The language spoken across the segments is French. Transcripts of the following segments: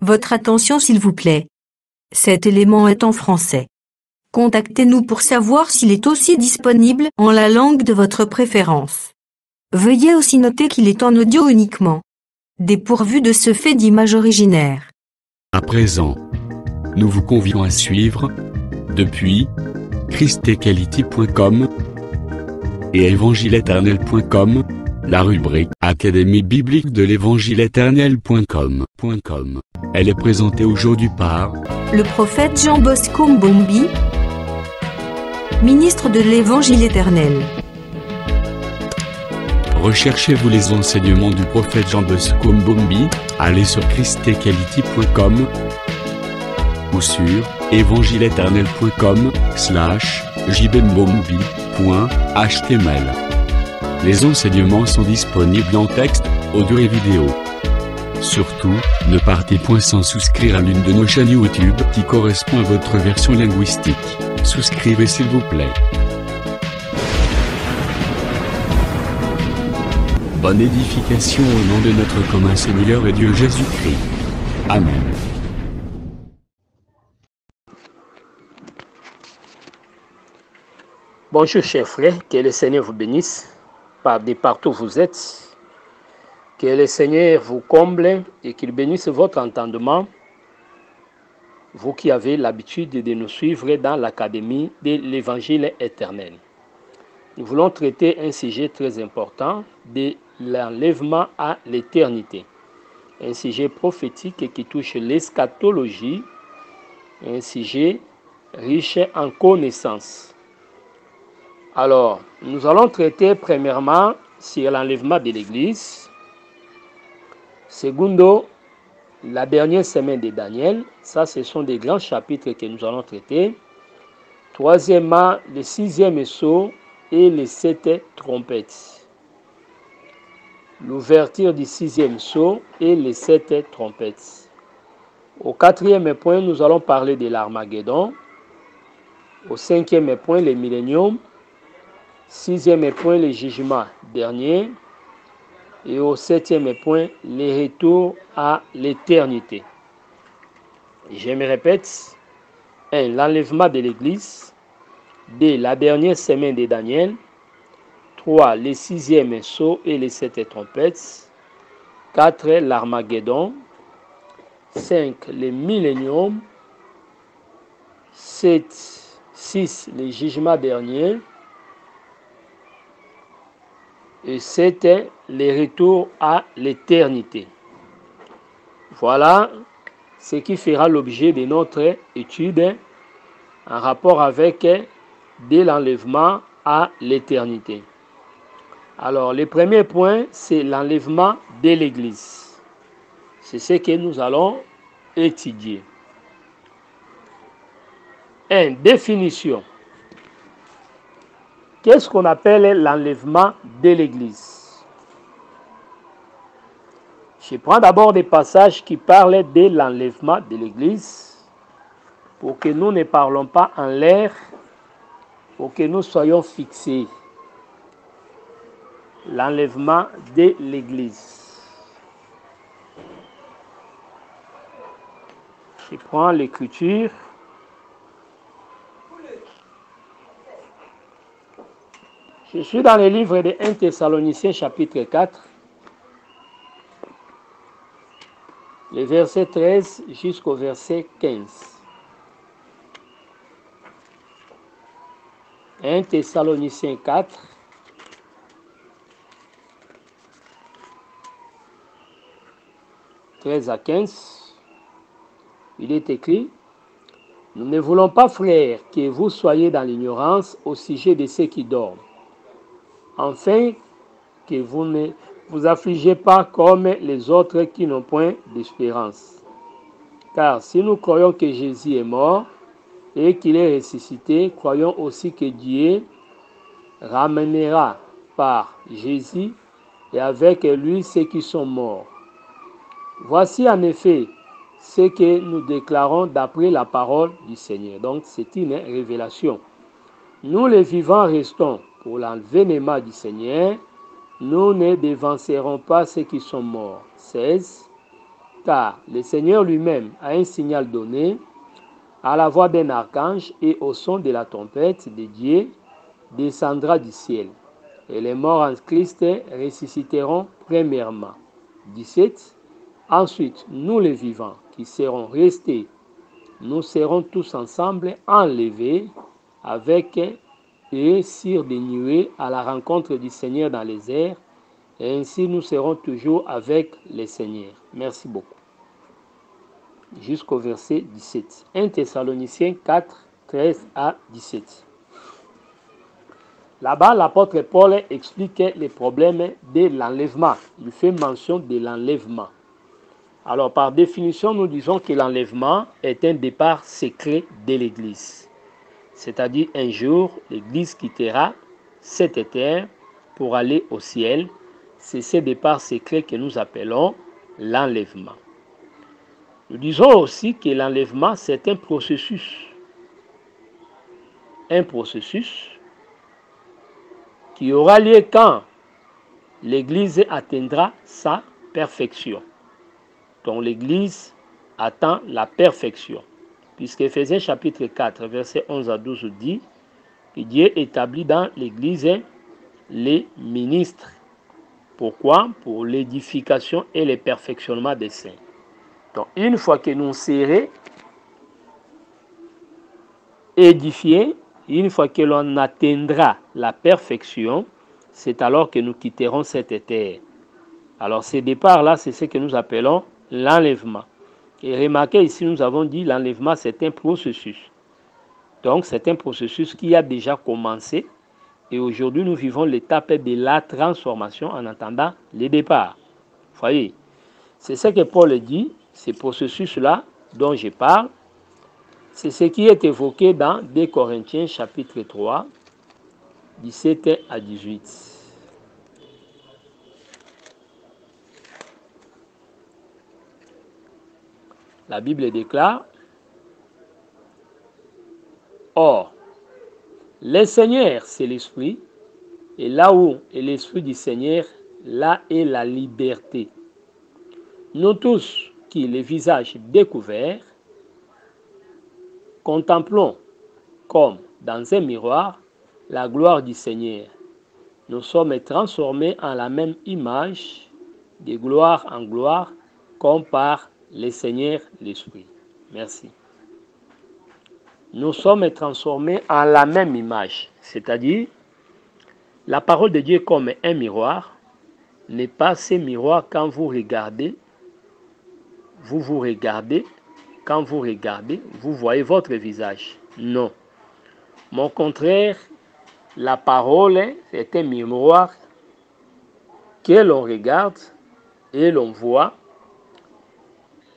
Votre attention s'il vous plaît. Cet élément est en français. Contactez-nous pour savoir s'il est aussi disponible en la langue de votre préférence. Veuillez aussi noter qu'il est en audio uniquement. Dépourvu de ce fait d'image originaire. À présent, nous vous convions à suivre, depuis christequality.com et évangile-éternel.com, la rubrique Académie biblique de l'évangile-éternel.com. Elle est présentée aujourd'hui par le prophète Jean Bosco Mbombi, ministre de l'Évangile éternel. Recherchez-vous les enseignements du prophète Jean Bosco Mbombi, allez sur christequality.com ou sur évangile-éternel.com/jbmbombi.html. Les enseignements sont disponibles en texte, audio et vidéo. Surtout, ne partez point sans souscrire à l'une de nos chaînes YouTube qui correspond à votre version linguistique. Souscrivez s'il vous plaît. Bonne édification au nom de notre commun Seigneur et Dieu Jésus-Christ. Amen. Bonjour chers frères, que le Seigneur vous bénisse partout où vous êtes. Que le Seigneur vous comble et qu'il bénisse votre entendement, vous qui avez l'habitude de nous suivre dans l'Académie de l'Évangile éternel. Nous voulons traiter un sujet très important de l'enlèvement à l'éternité. Un sujet prophétique qui touche l'eschatologie, un sujet riche en connaissances. Alors, nous allons traiter premièrement sur l'enlèvement de l'Église. Secondo, la dernière semaine de Daniel. Ça, ce sont des grands chapitres que nous allons traiter. Troisièmement, le 6e sceau et les 7 trompettes. L'ouverture du 6e sceau et les 7 trompettes. Au 4e point, nous allons parler de l'Armageddon. Au 5e point, le millénium. 6e point, le jugement dernier. Et au 7e point, le retour à l'éternité. Je me répète. 1. L'enlèvement de l'Église. 2. La dernière semaine de Daniel. 3. Le 6e sceau et les 7 trompettes. 4. L'Armageddon. 5. Le millénium. 6. Le jugement dernier. Et 7. Le retour à l'éternité. Voilà ce qui fera l'objet de notre étude en rapport avec de l'enlèvement à l'éternité. Alors, le premier point, c'est l'enlèvement de l'Église. C'est ce que nous allons étudier. 1. Définition. Qu'est-ce qu'on appelle l'enlèvement de l'Église? Je prends d'abord des passages qui parlent de l'enlèvement de l'Église pour que nous ne parlons pas en l'air, pour que nous soyons fixés. L'enlèvement de l'Église. Je prends l'écriture. Je suis dans le livre de 1 Thessaloniciens chapitre 4. Le verset 13 jusqu'au verset 15. 1 Thessaloniciens 4. « 13 à 15. Il est écrit: Nous ne voulons pas, frères, que vous soyez dans l'ignorance au sujet de ceux qui dorment, afin que vous ne vous affligez pas comme les autres qui n'ont point d'espérance. Car si nous croyons que Jésus est mort et qu'il est ressuscité, croyons aussi que Dieu ramènera par Jésus et avec lui ceux qui sont morts. Voici en effet ce que nous déclarons d'après la parole du Seigneur. Donc c'est une révélation. Nous les vivants restons pour l'avènement du Seigneur. Nous ne devancerons pas ceux qui sont morts. 16. car le Seigneur lui-même, à un signal donné, à la voix d'un archange et au son de la trompette de Dieu, descendra du ciel. Et les morts en Christ ressusciteront premièrement. 17. Ensuite, nous les vivants qui serons restés, nous serons tous ensemble enlevés avec eux sur des nuées à la rencontre du Seigneur dans les airs, et ainsi nous serons toujours avec le Seigneur. Merci beaucoup. Jusqu'au verset 17. 1 Thessaloniciens 4, 13 à 17. Là-bas, l'apôtre Paul explique les problèmes de l'enlèvement. Il fait mention de l'enlèvement. Alors, par définition, nous disons que l'enlèvement est un départ secret de l'Église. C'est-à-dire, un jour, l'Église quittera cette terre pour aller au ciel. C'est ce départ secret que nous appelons l'enlèvement. Nous disons aussi que l'enlèvement, c'est un processus. Un processus qui aura lieu quand l'Église atteindra sa perfection. Donc l'Église attend la perfection. Puisque Éphésiens chapitre 4, versets 11 à 12 dit que Dieu établit dans l'Église les ministres. Pourquoi? Pour l'édification et le perfectionnement des saints. Donc une fois que nous serons édifiés, une fois que l'on atteindra la perfection, c'est alors que nous quitterons cette terre. Alors ce départ-là, c'est ce que nous appelons l'enlèvement. Et remarquez ici, nous avons dit l'enlèvement, c'est un processus. Donc c'est un processus qui a déjà commencé. Et aujourd'hui, nous vivons l'étape de la transformation en attendant le départ. Vous voyez, c'est ce que Paul dit, ce processus-là dont je parle. C'est ce qui est évoqué dans 2 Corinthiens chapitre 3, 17 à 18. La Bible déclare: Or, le Seigneur, c'est l'Esprit, et là où est l'Esprit du Seigneur, là est la liberté. Nous tous qui, les visages découverts, contemplons comme dans un miroir la gloire du Seigneur. Nous sommes transformés en la même image, de gloire en gloire, comme par le Seigneur l'Esprit. Merci. Nous sommes transformés en la même image, c'est-à-dire la parole de Dieu comme un miroir n'est pas ce miroir quand vous regardez, vous regardez, quand vous regardez, vous voyez votre visage. Non. Au contraire, la parole est un miroir que l'on regarde et l'on voit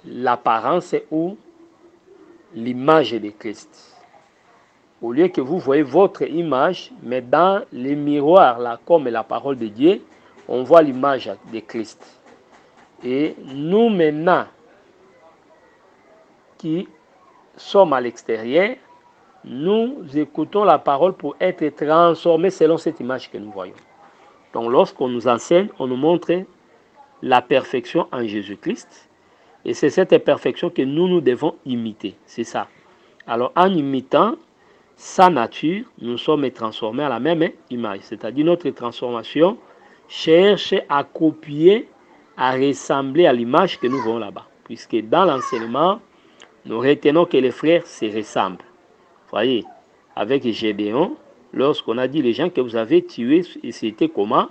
l'apparence ou l'image de Christ. Au lieu que vous voyez votre image, mais dans le miroir, là, comme la parole de Dieu, on voit l'image de Christ. Et nous maintenant, qui sommes à l'extérieur, nous écoutons la parole pour être transformés selon cette image que nous voyons. Donc lorsqu'on nous enseigne, on nous montre la perfection en Jésus-Christ. Et c'est cette perfection que nous devons imiter. C'est ça. Alors en imitant sa nature, nous sommes transformés à la même image. C'est-à-dire notre transformation cherche à copier, à ressembler à l'image que nous voyons là-bas. Puisque dans l'enseignement, nous retenons que les frères se ressemblent. Vous voyez, avec Gédéon, lorsqu'on a dit les gens que vous avez tués, et c'était comment?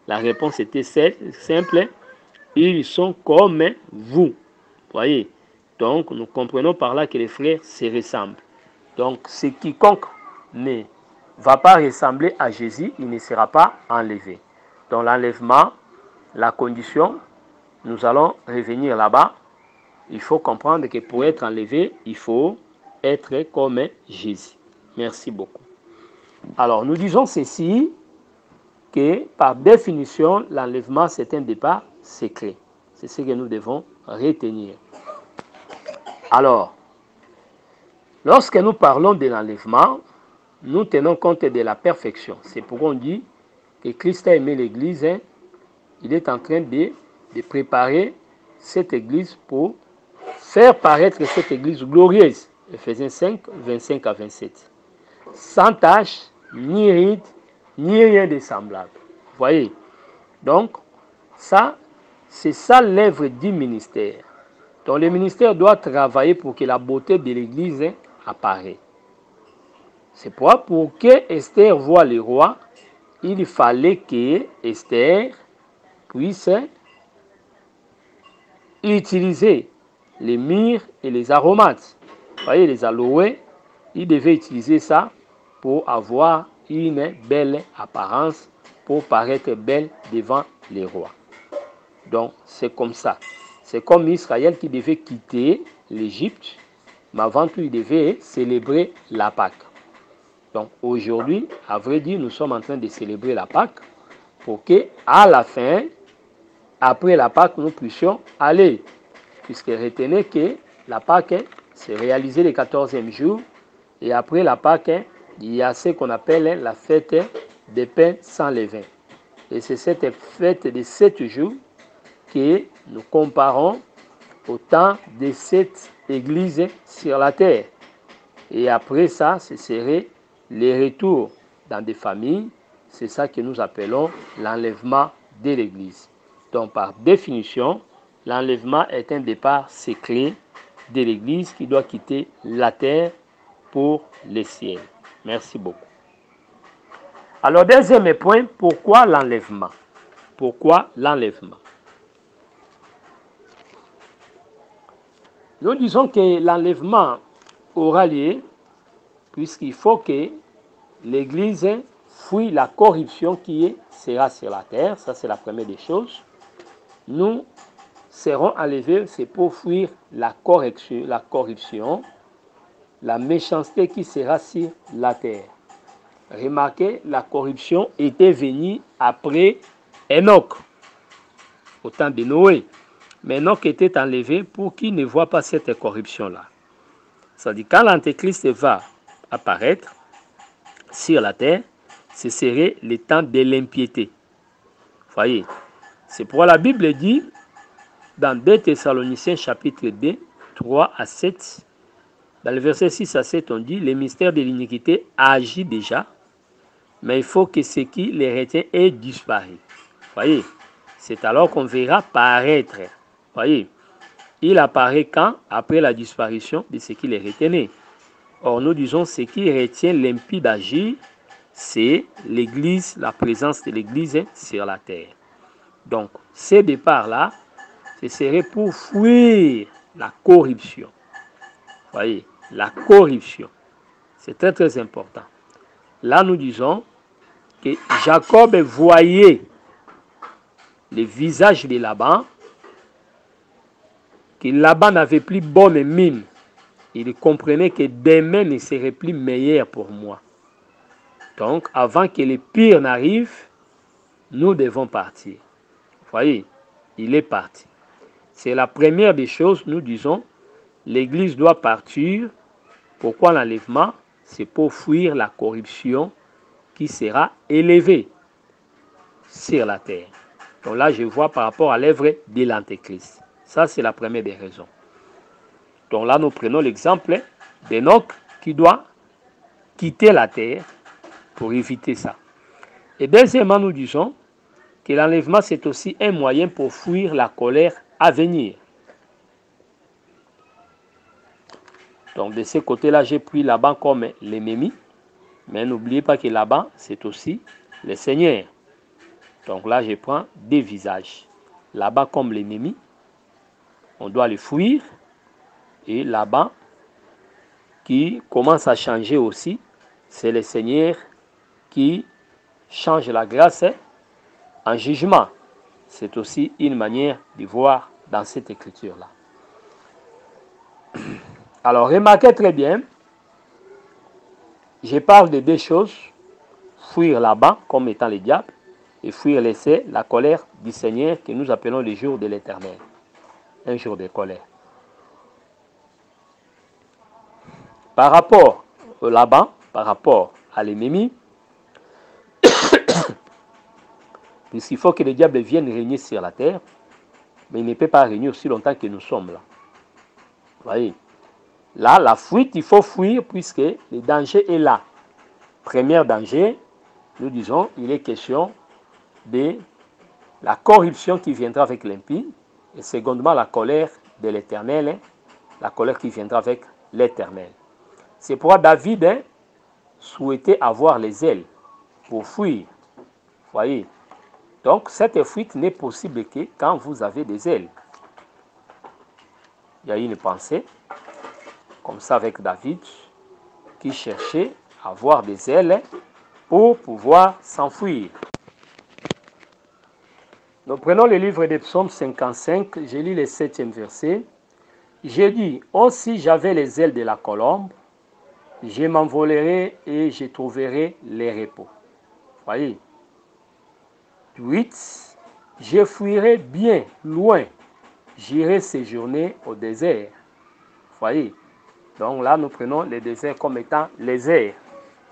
La réponse était simple, ils sont comme vous. Vous voyez, donc nous comprenons par là que les frères se ressemblent. Donc, ce quiconque ne va pas ressembler à Jésus, il ne sera pas enlevé. Dans l'enlèvement, la condition, nous allons revenir là-bas. Il faut comprendre que pour être enlevé, il faut être comme Jésus. Merci beaucoup. Alors, nous disons ceci, que par définition, l'enlèvement, c'est un départ secret. C'est ce que nous devons retenir. Alors, lorsque nous parlons de l'enlèvement, nous tenons compte de la perfection. C'est pourquoi on dit que Christ a aimé l'Église. Il est en train de préparer cette église pour faire paraître cette église glorieuse. Éphésiens 5, 25 à 27. Sans tache, ni ride, ni rien de semblable. Vous voyez? Donc, ça, c'est ça l'œuvre du ministère. Donc, le ministère doit travailler pour que la beauté de l'église apparaisse. C'est pourquoi, pour que Esther voie le roi, il fallait que Esther puisse utiliser les myrrhes et les aromates. Vous voyez, les aloès, il devait utiliser ça pour avoir une belle apparence, pour paraître belle devant les rois. Donc, c'est comme ça. C'est comme Israël qui devait quitter l'Égypte, mais avant tout, il devait célébrer la Pâque. Donc, aujourd'hui, à vrai dire, nous sommes en train de célébrer la Pâque pour que, à la fin, après la Pâque, nous puissions aller. Puisque retenez que la Pâque, c'est réalisé le 14e jour. Et après la Pâque, il y a ce qu'on appelle la fête des pains sans levain. Et c'est cette fête de 7 jours que nous comparons au temps de cette église sur la terre. Et après ça, ce serait les retours dans des familles. C'est ça que nous appelons l'enlèvement de l'église. Donc, par définition, l'enlèvement est un départ secret de l'église qui doit quitter la terre pour le ciel. Merci beaucoup. Alors, deuxième point, pourquoi l'enlèvement? Pourquoi l'enlèvement? Nous disons que l'enlèvement aura lieu puisqu'il faut que l'Église fuit la corruption qui sera sur la terre. Ça, c'est la première des choses. Nous serons enlevés, c'est pour fuir la corruption, la méchanceté qui sera sur la terre. Remarquez, la corruption était venue après Enoch, au temps de Noé. Mais Enoch était enlevé pour qu'il ne voit pas cette corruption-là. C'est-à-dire, quand l'Antéchrist va apparaître sur la terre, ce serait le temps de l'impiété. Vous voyez, c'est pourquoi la Bible dit, dans 2 Thessaloniciens chapitre 2, 3 à 7, dans le verset 6 à 7, on dit, le mystère de l'iniquité agit déjà, mais il faut que ce qui les retient ait disparu. Vous voyez, c'est alors qu'on verra paraître. Vous voyez, il apparaît quand? Après la disparition de ce qui les retenait. Or, nous disons, ce qui retient l'impie d'agir, c'est l'Église, la présence de l'Église sur la terre. Donc, ce départ-là, ce serait pour fuir la corruption. Vous voyez, la corruption. C'est très, très important. Là, nous disons que Jacob voyait le visage de Laban, que Laban n'avait plus bonne mine. Il comprenait que demain ne serait plus meilleur pour moi. Donc, avant que le pire n'arrive, nous devons partir. Vous voyez, il est parti. C'est la première des choses, nous disons, l'Église doit partir. Pourquoi l'enlèvement? C'est pour fuir la corruption qui sera élevée sur la terre. Donc là, je vois par rapport à l'œuvre de l'Antéchrist. Ça, c'est la première des raisons. Donc là, nous prenons l'exemple d'Enoch qui doit quitter la terre pour éviter ça. Et deuxièmement, nous disons que l'enlèvement, c'est aussi un moyen pour fuir la colère à venir. Donc de ce côté-là, j'ai pris Laban comme l'ennemi. Mais n'oubliez pas que Laban, c'est aussi le Seigneur. Donc là, je prends deux visages. Laban comme l'ennemi, on doit le fuir. Et Laban, qui commence à changer aussi, c'est le Seigneur qui change la grâce en jugement. C'est aussi une manière de voir dans cette écriture-là. Alors, remarquez très bien, je parle de deux choses. Fuir Laban comme étant le diable et fuir laisser la colère du Seigneur que nous appelons le jour de l'Éternel. Un jour de colère. Par rapport au Laban, par rapport à l'ennemi, puisqu'il faut que le diable vienne régner sur la terre, mais il ne peut pas régner aussi longtemps que nous sommes là. Vous voyez? Là, la fuite, il faut fuir puisque le danger est là. Premier danger, nous disons, il est question de la corruption qui viendra avec l'impie. Et secondement, la colère de l'Éternel, hein, la colère qui viendra avec l'Éternel. C'est pourquoi David souhaitait avoir les ailes pour fuir. Vous voyez? Donc, cette fuite n'est possible que quand vous avez des ailes. Il y a une pensée, comme ça avec David, qui cherchait à avoir des ailes pour pouvoir s'enfuir. Nous prenons le livre des psaumes 55, je lis le 7e verset. J'ai dit, oh si j'avais les ailes de la colombe, je m'envolerai et je trouverai les repos. Voyez. 8. Je fuirai bien loin, j'irai séjourner au désert. Voyez. Donc là, nous prenons le désert comme étant les airs.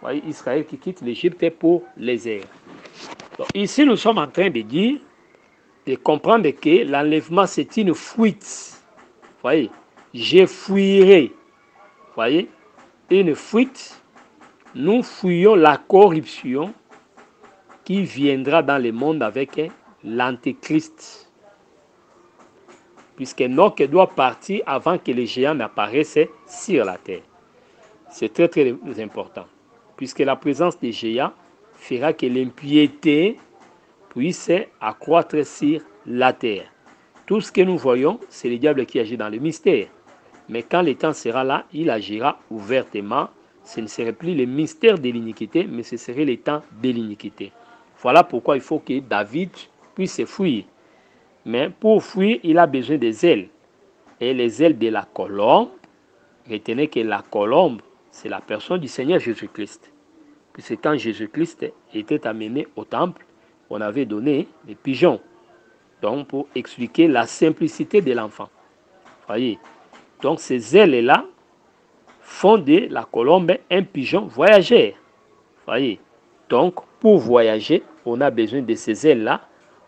Voyez, Israël qui quitte l'Égypte pour les airs. Donc ici, nous sommes en train de dire, de comprendre que l'enlèvement, c'est une fuite. Voyez. Je fuirai. Voyez. Une fuite, nous fuyons la corruption qui viendra dans le monde avec l'Antéchrist. Puisque Enoch doit partir avant que les géants n'apparaissent sur la terre. C'est très très important. Puisque la présence des géants fera que l'impiété puisse accroître sur la terre. Tout ce que nous voyons, c'est le diable qui agit dans le mystère. Mais quand le temps sera là, il agira ouvertement. Ce ne serait plus le mystère de l'iniquité, mais ce serait le temps de l'iniquité. Voilà pourquoi il faut que David puisse fuir. Mais pour fuir, il a besoin des ailes. Et les ailes de la colombe, retenez que la colombe, c'est la personne du Seigneur Jésus-Christ. Puisque quand Jésus-Christ était amené au temple, on avait donné des pigeons. Donc pour expliquer la simplicité de l'enfant. Voyez. Donc ces ailes-là font de la colombe un pigeon voyageur. Voyez. Donc pour voyager, on a besoin de ces ailes-là.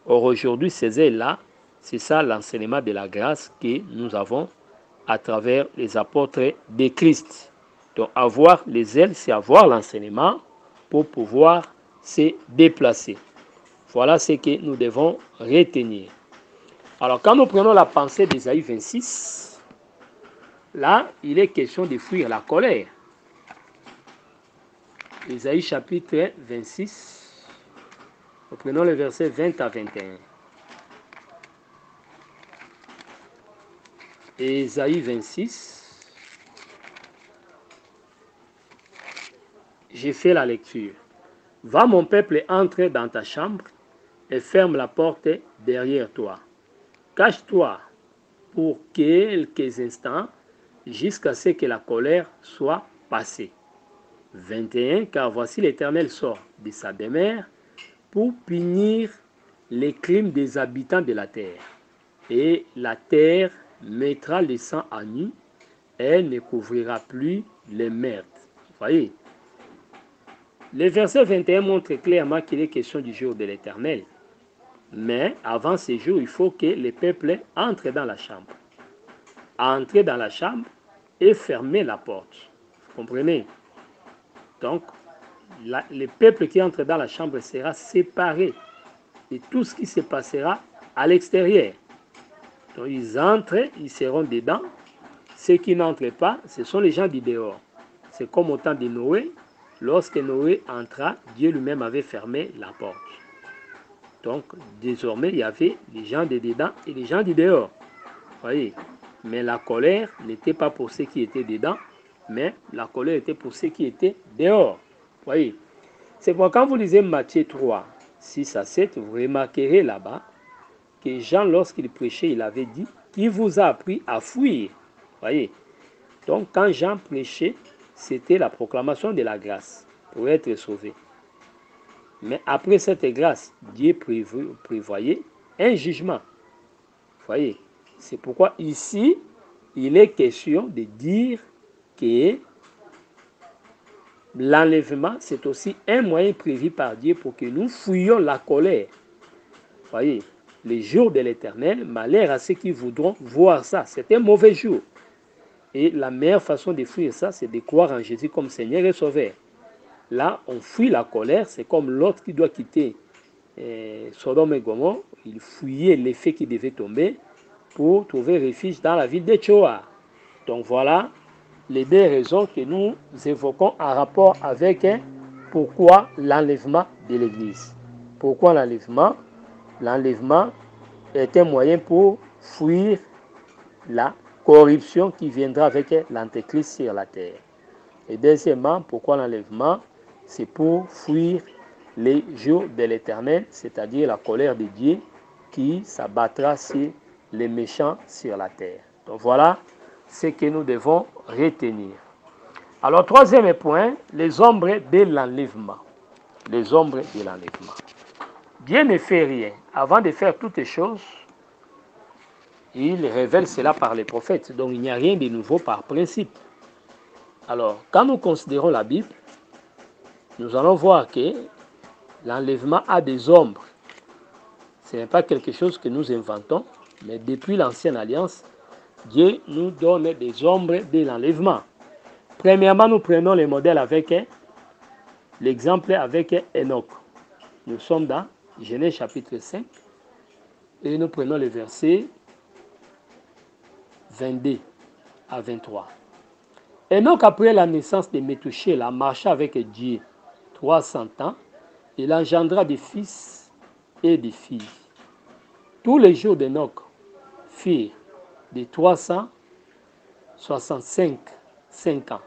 Or aujourd'hui, ces ailes-là, c'est ça l'enseignement de la grâce que nous avons à travers les apôtres de Christ. Donc avoir les ailes, c'est avoir l'enseignement pour pouvoir se déplacer. Voilà ce que nous devons retenir. Alors quand nous prenons la pensée d'Ésaïe 26, là, il est question de fuir la colère. Ésaïe chapitre 26, nous prenons le verset 20 à 21. Ésaïe 26, j'ai fait la lecture. Va mon peuple, entre dans ta chambre et ferme la porte derrière toi. Cache-toi pour quelques instants jusqu'à ce que la colère soit passée. 21. Car voici l'Éternel sort de sa demeure pour punir les crimes des habitants de la terre. Et la terre mettra le sang à nu, elle ne couvrira plus les meurtres. Vous voyez? Le verset 21 montre clairement qu'il est question du jour de l'Éternel. Mais avant ce jour, il faut que les peuples entrent dans la chambre. Entrer dans la chambre et fermer la porte. Vous comprenez? Donc, le peuple qui entre dans la chambre sera séparé de tout ce qui se passera à l'extérieur. Donc, ils entrent, ils seront dedans. Ceux qui n'entrent pas, ce sont les gens du dehors. C'est comme au temps de Noé. Lorsque Noé entra, Dieu lui-même avait fermé la porte. Donc, désormais, il y avait les gens de dedans et les gens du dehors. Vous voyez? Mais la colère n'était pas pour ceux qui étaient dedans, mais la colère était pour ceux qui étaient dehors. Vous voyez? C'est pourquoi quand vous lisez Matthieu 3, 6 à 7, vous remarquerez là-bas que Jean, lorsqu'il prêchait, il avait dit qu'il vous a appris à fuir. Vous voyez? Donc, quand Jean prêchait, c'était la proclamation de la grâce pour être sauvé. Mais après cette grâce, Dieu prévoyait un jugement. Vous voyez? C'est pourquoi ici, il est question de dire que l'enlèvement, c'est aussi un moyen prévu par Dieu pour que nous fuyions la colère. Vous voyez? les jours de l'Éternel, malheur à ceux qui voudront voir ça. C'est un mauvais jour. Et la meilleure façon de fuir ça, c'est de croire en Jésus comme Seigneur et Sauveur. Là, on fuit la colère, c'est comme l'autre qui doit quitter Sodome et Gomorrhe. Il fuyait l'effet qui devait tomber pour trouver refuge dans la ville de Tchoa. Donc voilà les deux raisons que nous évoquons en rapport avec pourquoi l'enlèvement de l'Église. Pourquoi l'enlèvement? L'enlèvement est un moyen pour fuir la corruption qui viendra avec l'Antéchrist sur la terre. Et deuxièmement, pourquoi l'enlèvement? C'est pour fuir les jours de l'Éternel, c'est-à-dire la colère de Dieu qui s'abattra sur les méchants sur la terre. Donc voilà ce que nous devons retenir. Alors, troisième point, les ombres de l'enlèvement. Les ombres de l'enlèvement. Dieu ne fait rien. Avant de faire toutes les choses, il révèle cela par les prophètes. Donc, il n'y a rien de nouveau par principe. Alors, quand nous considérons la Bible, nous allons voir que l'enlèvement a des ombres. Ce n'est pas quelque chose que nous inventons, mais depuis l'Ancienne Alliance, Dieu nous donne des ombres de l'enlèvement. Premièrement, nous prenons le modèle avec l'exemple avec Enoch. Nous sommes dans Genèse chapitre 5 et nous prenons le verset 22 à 23. Enoch, après la naissance de Méthusélah, marcha avec Dieu 300 ans. Il engendra des fils et des filles. Tous les jours d'Enoch firent de 365 ans.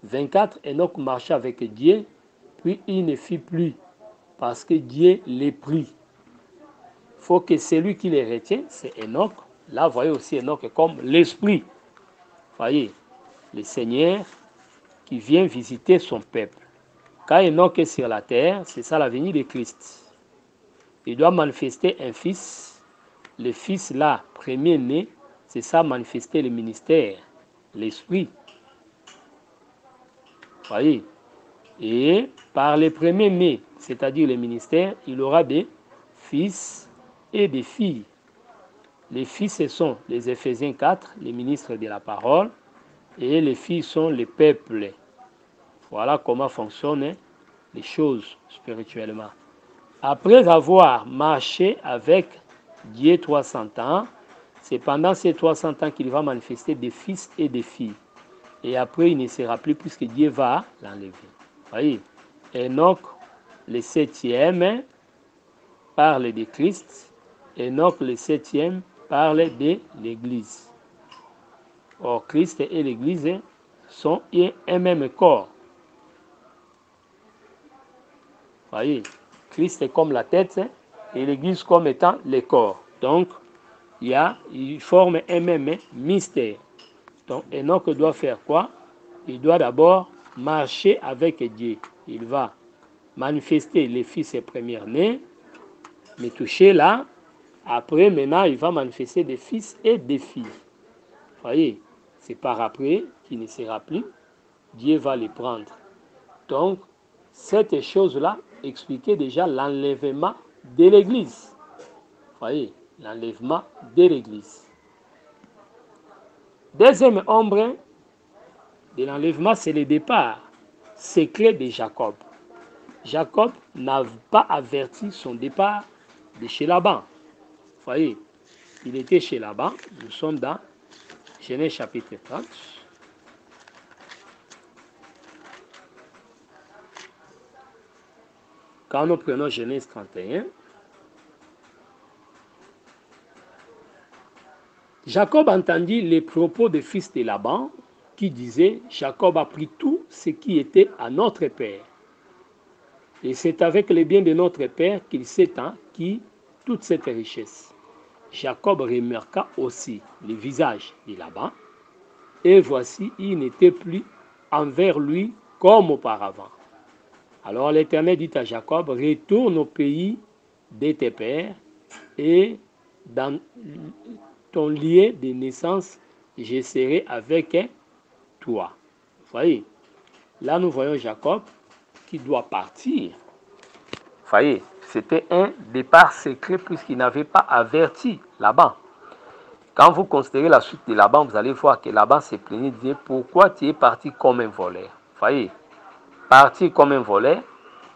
24, Enoch marcha avec Dieu, puis il ne fit plus, parce que Dieu les prit. Il faut que celui qui les retient, c'est Enoch. Là, vous voyez aussi Enoch comme l'Esprit. Voyez, le Seigneur qui vient visiter son peuple. Quand Enoch est sur la terre, c'est ça la venue de Christ. Il doit manifester un fils. Le fils là, premier-né, c'est ça manifester le ministère, l'Esprit. Voyez. Et par les premiers-nés, c'est-à-dire le ministère, il aura des fils et des filles. Les fils, ce sont les Éphésiens 4, les ministres de la parole, et les filles sont les peuples. Voilà comment fonctionnent les choses spirituellement. Après avoir marché avec Dieu 300 ans, c'est pendant ces 300 ans qu'il va manifester des fils et des filles. Et après, il ne sera plus puisque Dieu va l'enlever. Voyez, Enoch, le 7e, parle de Christ. Enoch, le 7e, parle de l'Église. Or, Christ et l'Église sont un même corps. Voyez, Christ est comme la tête et l'Église comme étant le corps. Donc, ils forment un même mystère. Donc, Enoch doit faire quoi? Il doit d'abord marcher avec Dieu. Il va manifester les fils et premiers-nés, mais toucher là. Après, maintenant, il va manifester des fils et des filles. Voyez, c'est par après qu'il ne sera plus. Dieu va les prendre. Donc, cette chose-là expliquait déjà l'enlèvement de l'Église. Voyez, l'enlèvement de l'Église. Deuxième ombre de l'enlèvement, c'est le départ secret de Jacob. Jacob n'a pas averti son départ de chez Laban. Voyez, il était chez Laban. Nous sommes dans Genèse chapitre 30. Quand nous prenons Genèse 31, Jacob entendit les propos des fils de Laban qui disaient « Jacob a pris tout ce qui était à notre père. Et c'est avec les biens de notre père qu'il s'étend qui toute cette richesse. » Jacob remarqua aussi le visage de Laban, et voici, il n'était plus envers lui comme auparavant. Alors l'Éternel dit à Jacob, retourne au pays de tes pères, et dans ton lieu de naissance, je serai avec toi. Vous voyez, là nous voyons Jacob qui doit partir. Vous voyez, c'était un départ secret puisqu'il n'avait pas averti Laban. Quand vous considérez la suite de Laban, vous allez voir que Laban s'est plaigné de dire pourquoi tu es parti comme un voleur. Voyez, partir comme un voleur,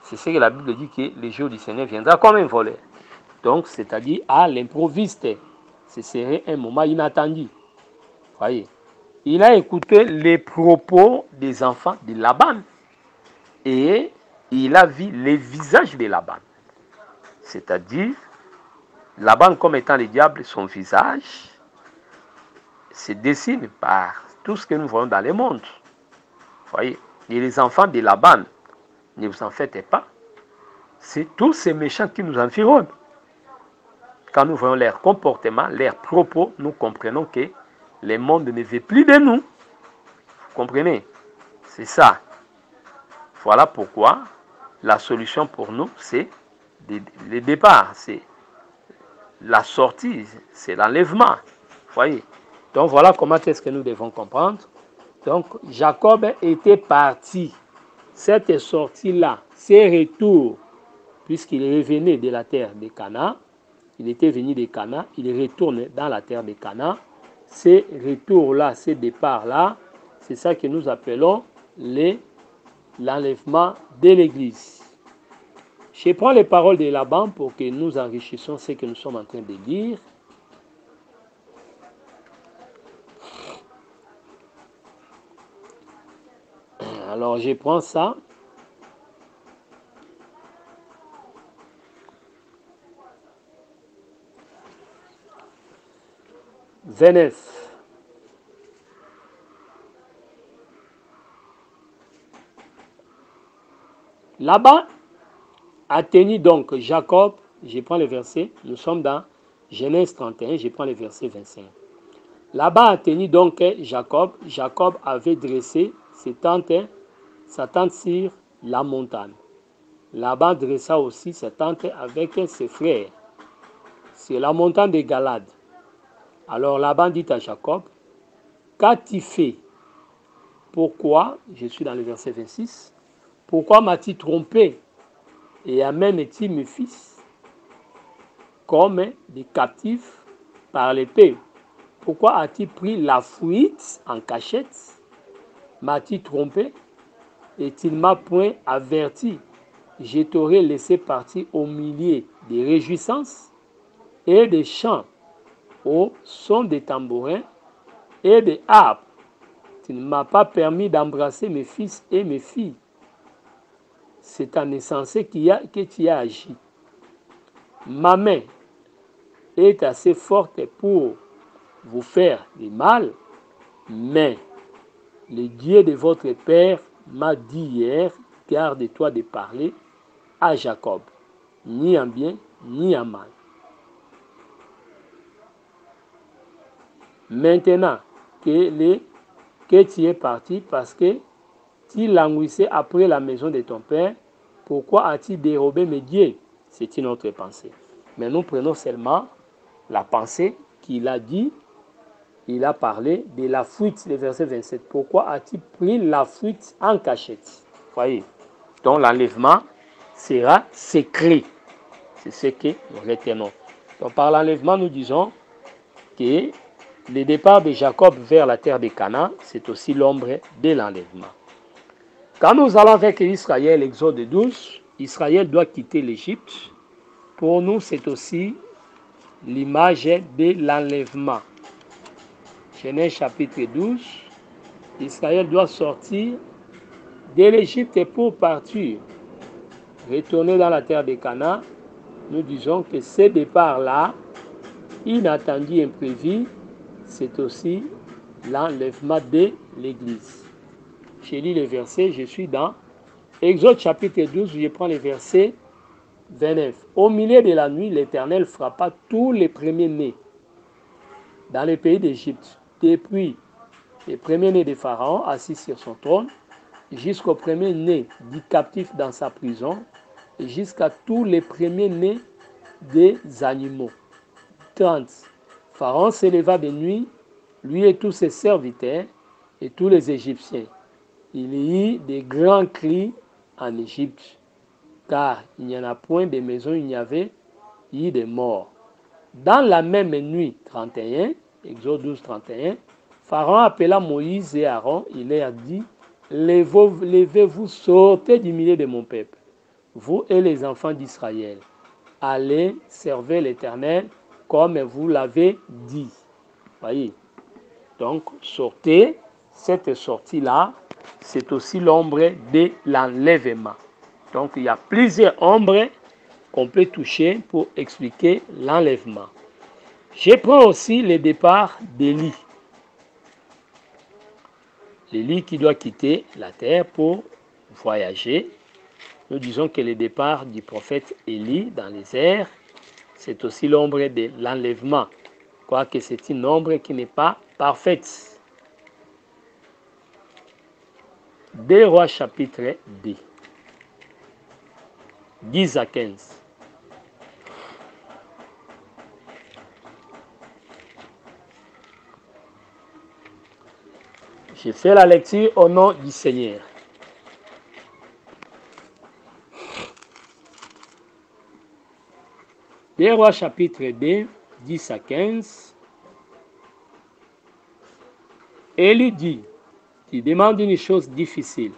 c'est ce que la Bible dit que le jour du Seigneur viendra comme un voleur. Donc, c'est-à-dire à l'improviste. Ce serait un moment inattendu. Voyez, il a écouté les propos des enfants de Laban et il a vu les visages de Laban. C'est-à-dire, Laban comme étant le diable, son visage se dessine par tout ce que nous voyons dans le monde. Voyez, et les enfants de Laban, ne vous en faites pas, c'est tous ces méchants qui nous environnent. Quand nous voyons leur comportement, leurs propos, nous comprenons que le monde ne veut plus de nous. Vous comprenez? C'est ça. Voilà pourquoi la solution pour nous, c'est le départ, c'est la sortie, c'est l'enlèvement. Voyez? Donc voilà comment est-ce que nous devons comprendre. Donc Jacob était parti. Cette sortie-là, ces retours, puisqu'il revenait de la terre de Canaan, il était venu de Canaan, il retourne dans la terre de Canaan. Ces retours-là, ces départs-là, c'est ça que nous appelons l'enlèvement de l'Église. Je prends les paroles de Laban pour que nous enrichissions ce que nous sommes en train de lire. Alors, je prends ça. Venez. Laban a tenu donc Jacob, je prends le verset, nous sommes dans Genèse 31, je prends le verset 25. Laban a tenu donc Jacob, Jacob avait dressé sa tente sur la montagne. Laban dressa aussi sa tente avec ses frères. C'est la montagne de Galade. Alors Laban dit à Jacob, qu'as-tu fait? Pourquoi, je suis dans le verset 26, pourquoi m'as-tu trompé et amènes-tu mes fils comme des captifs par l'épée? Pourquoi as-tu pris la fuite en cachette? M'as-tu trompé et tu ne m'as point averti? Je t'aurais laissé partir au milieu des réjouissances et des chants au son des tambourins et des harpes. Tu ne m'as pas permis d'embrasser mes fils et mes filles. C'est en insensé que tu as agi. Ma main est assez forte pour vous faire du mal, mais le Dieu de votre père m'a dit hier, garde-toi de parler à Jacob, ni en bien, ni en mal. Maintenant que tu es parti parce que tu languissais après la maison de ton père, pourquoi as-tu dérobé mes dieux? C'est une autre pensée. Mais nous prenons seulement la pensée qu'il a dit. Il a parlé de la fuite, le verset 27. Pourquoi as-tu pris la fuite en cachette? Voyez. Donc l'enlèvement sera secret. C'est ce que nous retenons. Donc par l'enlèvement, nous disons que le départ de Jacob vers la terre de Canaan, c'est aussi l'ombre de l'enlèvement. Quand nous allons avec Israël, Exode 12, Israël doit quitter l'Égypte. Pour nous, c'est aussi l'image de l'enlèvement. Genèse chapitre 12, Israël doit sortir de l'Égypte pour partir, retourner dans la terre de Canaan. Nous disons que ce départ-là, inattendu, imprévu, c'est aussi l'enlèvement de l'Église. J'ai lu les versets, je suis dans Exode chapitre 12, je prends les versets 29. Au milieu de la nuit, l'Éternel frappa tous les premiers-nés dans le pays d'Égypte, depuis le premier-né de Pharaon assis sur son trône, jusqu'au premier-né du captif dans sa prison, et jusqu'à tous les premiers-nés des animaux. 30. Pharaon s'éleva de nuit, lui et tous ses serviteurs, et tous les Égyptiens. Il y eut des grands cris en Égypte, car il n'y en a point de maison, il n'y avait eu de morts. Dans la même nuit 31, Exode 12, 31, Pharaon appela Moïse et Aaron, il leur dit, levez-vous, sortez du milieu de mon peuple, vous et les enfants d'Israël. Allez servir l'Éternel comme vous l'avez dit. Voyez. Donc, sortez, cette sortie-là, c'est aussi l'ombre de l'enlèvement. Donc, il y a plusieurs ombres qu'on peut toucher pour expliquer l'enlèvement. Je prends aussi le départ d'Élie. Élie qui doit quitter la terre pour voyager. Nous disons que le départ du prophète Élie dans les airs, c'est aussi l'ombre de l'enlèvement, quoique c'est une ombre qui n'est pas parfaite. 2 Rois chapitre 2, 10 à 15. J'ai fait la lecture au nom du Seigneur. Deux Rois chapitre 2, 10 à 15. Élie dit, tu demandes une chose difficile,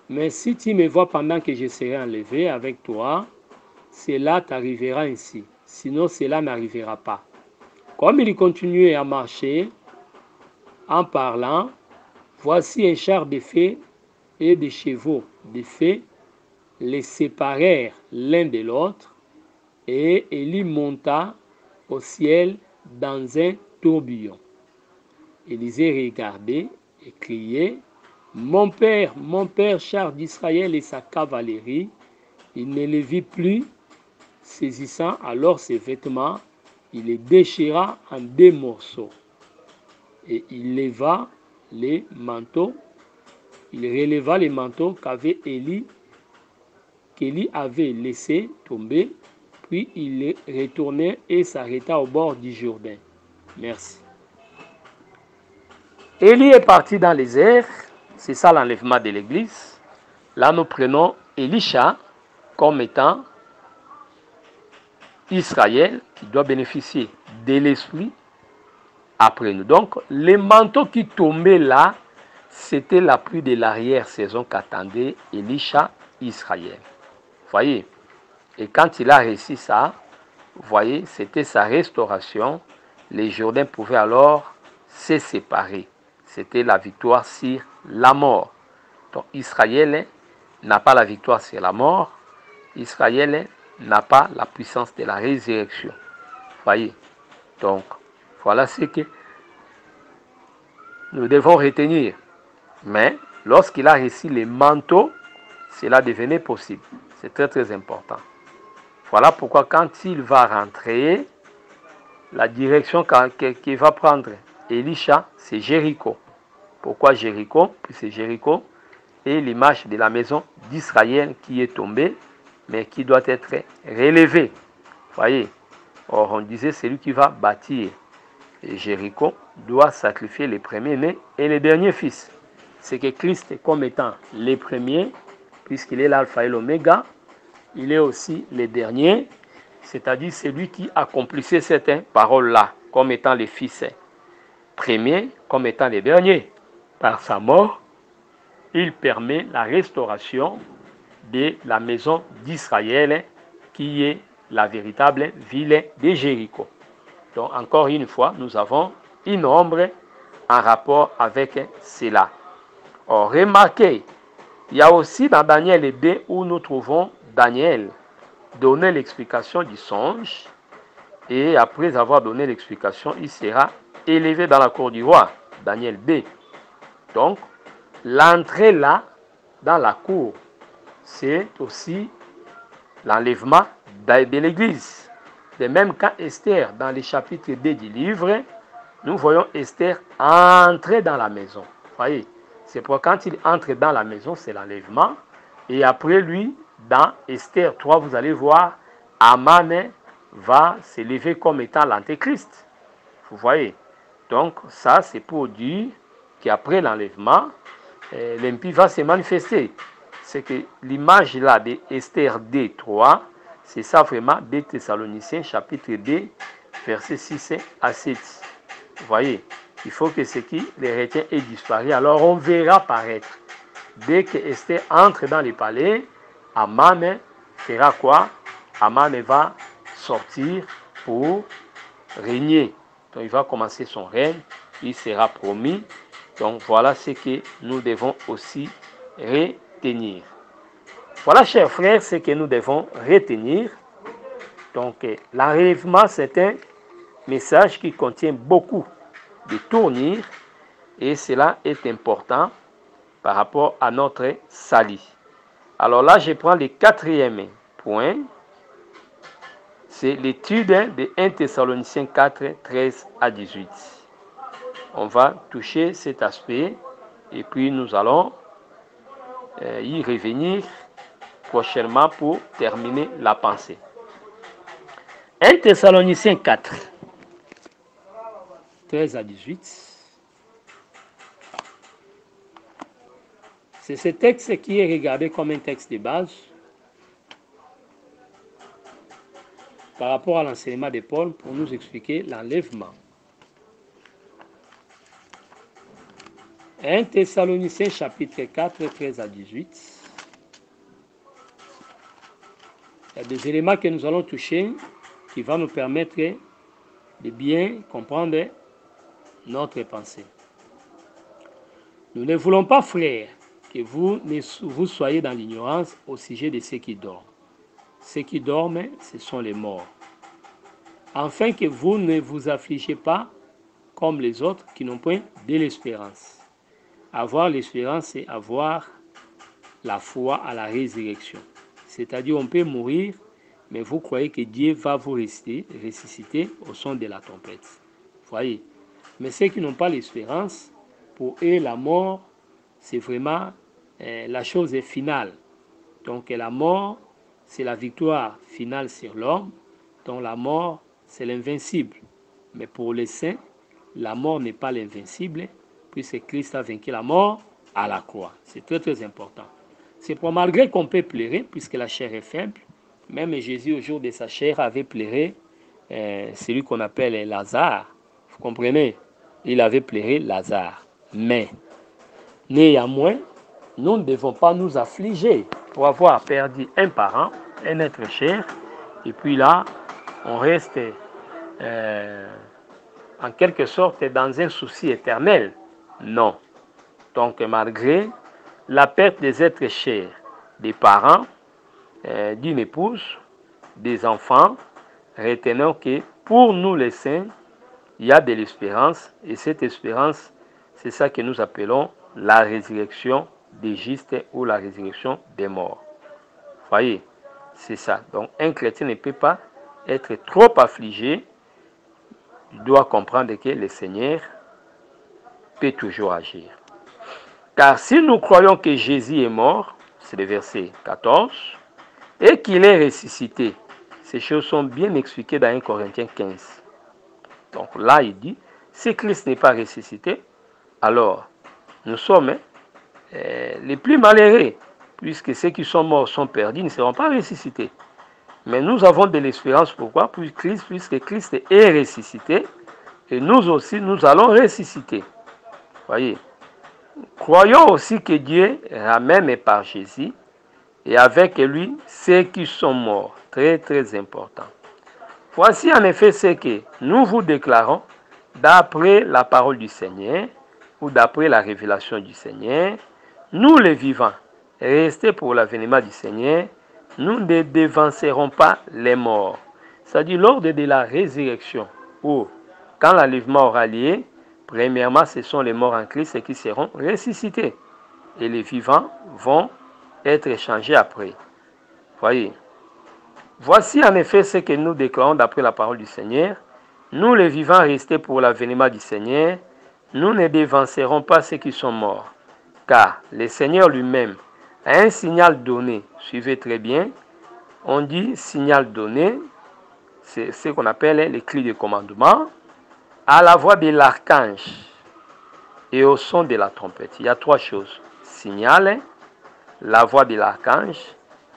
mais si tu me vois pendant que je serai enlevé avec toi, cela t'arrivera ainsi, sinon cela n'arrivera pas. Comme il continuait à marcher, en parlant, voici un char de feu et des chevaux de feu les séparèrent l'un de l'autre, et Élie monta au ciel dans un tourbillon. Élisée regardait et criait, mon père, char d'Israël et sa cavalerie. Il ne les vit plus. Saisissant alors ses vêtements, il les déchira en 2 morceaux. Et il releva les manteaux qu'Élie avait laissés tomber, puis il retourna et s'arrêta au bord du Jourdain. Merci. Élie est parti dans les airs, c'est ça l'enlèvement de l'église. Là, nous prenons Élisha comme étant Israël qui doit bénéficier de l'esprit après nous. Donc, les manteaux qui tombaient là, c'était la pluie de l'arrière-saison qu'attendait Élisha, Israël. Voyez, et quand il a réussi ça, vous voyez, c'était sa restauration. Les Jourdains pouvaient alors se séparer. C'était la victoire sur la mort. Donc Israël n'a pas la victoire sur la mort. Israël n'a pas la puissance de la résurrection. Voyez. Donc, voilà ce que nous devons retenir. Mais lorsqu'il a reçu les manteaux, cela devenait possible. C'est très très important. Voilà pourquoi quand il va rentrer, la direction qu'il va prendre Élisha, c'est Jéricho. Pourquoi Jéricho? Puisque Jéricho est l'image de la maison d'Israël qui est tombée, mais qui doit être relevée. Voyez. Or, on disait, c'est lui qui va bâtir. Et Jéricho doit sacrifier les premiers-nés et les derniers fils. C'est que Christ, comme étant les premiers, puisqu'il est l'alpha et l'oméga, il est aussi le dernier, c'est-à-dire celui qui accomplissait cette parole-là, comme étant les fils premiers, comme étant les derniers. Par sa mort, il permet la restauration de la maison d'Israël, qui est la véritable ville de Jéricho. Donc, encore une fois, nous avons une ombre en rapport avec cela. Or, remarquez, il y a aussi dans Daniel 2 où nous trouvons Daniel donner l'explication du songe, et après avoir donné l'explication, il sera élevé dans la cour du roi. Daniel 2. Donc, l'entrée là, dans la cour, c'est aussi l'enlèvement de l'église. De même qu'à Esther, dans le chapitre 2 du livre, nous voyons Esther entrer dans la maison. Voyez, c'est pour quand il entre dans la maison, c'est l'enlèvement. Et après lui, dans Esther 3, vous allez voir, Aman va s'élever comme étant l'antéchrist. Vous voyez. Donc ça, c'est pour dire qu'après l'enlèvement, l'impie va se manifester. c'est que l'image là de Esther 2, 3, c'est ça vraiment 2 Thessaloniciens chapitre 2, versets 6 à 7. Vous voyez, il faut que ce qui les retient ait disparu. Alors on verra paraître. Dès que Esther entre dans le palais, Aman fera quoi? Aman va sortir pour régner. Donc il va commencer son règne, il sera promis. Donc voilà ce que nous devons aussi retenir. Voilà, chers frères, ce que nous devons retenir. Donc l'enlèvement, c'est un message qui contient beaucoup de tournures et cela est important par rapport à notre salut. Alors là, je prends le 4e point. C'est l'étude de 1 Thessaloniciens 4, 13 à 18. On va toucher cet aspect et puis nous allons y revenir prochainement pour terminer la pensée. 1 Thessaloniciens 4, 13 à 18. C'est ce texte qui est regardé comme un texte de base par rapport à l'enseignement de Paul pour nous expliquer l'enlèvement. 1 Thessaloniciens chapitre 4, 13 à 18. Il y a des éléments que nous allons toucher qui vont nous permettre de bien comprendre notre pensée. Nous ne voulons pas, frères, que vous soyez dans l'ignorance au sujet de ceux qui dorment. Ceux qui dorment, ce sont les morts. Afin que vous ne vous affligez pas comme les autres qui n'ont point de l'espérance. Avoir l'espérance, c'est avoir la foi à la résurrection. C'est-à-dire, on peut mourir, mais vous croyez que Dieu va vous ressusciter au son de la trompette. Voyez. Mais ceux qui n'ont pas l'espérance, pour eux, la mort, c'est vraiment la chose finale. Donc la mort, c'est la victoire finale sur l'homme. Donc la mort, c'est l'invincible. Mais pour les saints, la mort n'est pas l'invincible, puisque Christ a vaincu la mort à la croix. C'est très très important. C'est pour malgré qu'on peut pleurer, puisque la chair est faible, même Jésus au jour de sa chair avait pleuré celui qu'on appelle Lazare. Vous comprenez? Il avait pleuré Lazare. Mais néanmoins, nous ne devons pas nous affliger pour avoir perdu un parent, un être cher, et puis là, on reste en quelque sorte dans un souci éternel. Non. Donc malgré la perte des êtres chers, des parents, d'une épouse, des enfants, retenons que pour nous les saints, il y a de l'espérance, et cette espérance, c'est ça que nous appelons la résurrection des justes ou la résurrection des morts. Voyez, c'est ça. Donc un chrétien ne peut pas être trop affligé. Il doit comprendre que le Seigneur peut toujours agir. Car si nous croyons que Jésus est mort, c'est le verset 14, et qu'il est ressuscité, ces choses sont bien expliquées dans 1 Corinthiens 15. Donc là, il dit, si Christ n'est pas ressuscité, alors nous sommes les plus malheureux, puisque ceux qui sont morts sont perdus, ne seront pas ressuscités. Mais nous avons de l'espérance, pourquoi? Puisque Christ est ressuscité, et nous aussi, nous allons ressusciter. Voyez. Croyons aussi que Dieu ramène par Jésus, et avec lui, ceux qui sont morts. Très, très important. Voici en effet ce que nous vous déclarons d'après la parole du Seigneur, ou d'après la révélation du Seigneur. Nous les vivants, restés pour l'avènement du Seigneur, nous ne devancerons pas les morts. C'est-à-dire lors de la résurrection, ou quand l'enlèvement aura lieu, premièrement, ce sont les morts en Christ qui seront ressuscités. Et les vivants vont être échangés après. Voyez. Voici en effet ce que nous déclarons d'après la parole du Seigneur. Nous les vivants restés pour l'avènement du Seigneur, nous ne devancerons pas ceux qui sont morts. Car le Seigneur lui-même a un signal donné. Suivez très bien. On dit signal donné, c'est ce qu'on appelle les cris de commandement, à la voix de l'archange et au son de la trompette. Il y a trois choses. Signal, la voix de l'archange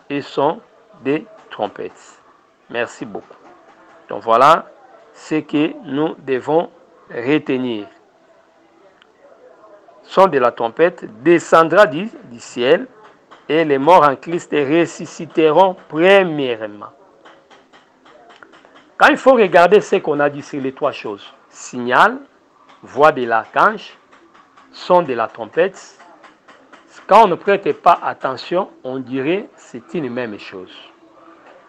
et son des trompettes. Merci beaucoup. Donc voilà ce que nous devons retenir. Son de la trompette descendra du ciel et les morts en Christ ressusciteront premièrement. Quand il faut regarder ce qu'on a dit sur les trois choses, signal, voix de l'archange, son de la trompette, quand on ne prête pas attention, on dirait que c'est une même chose.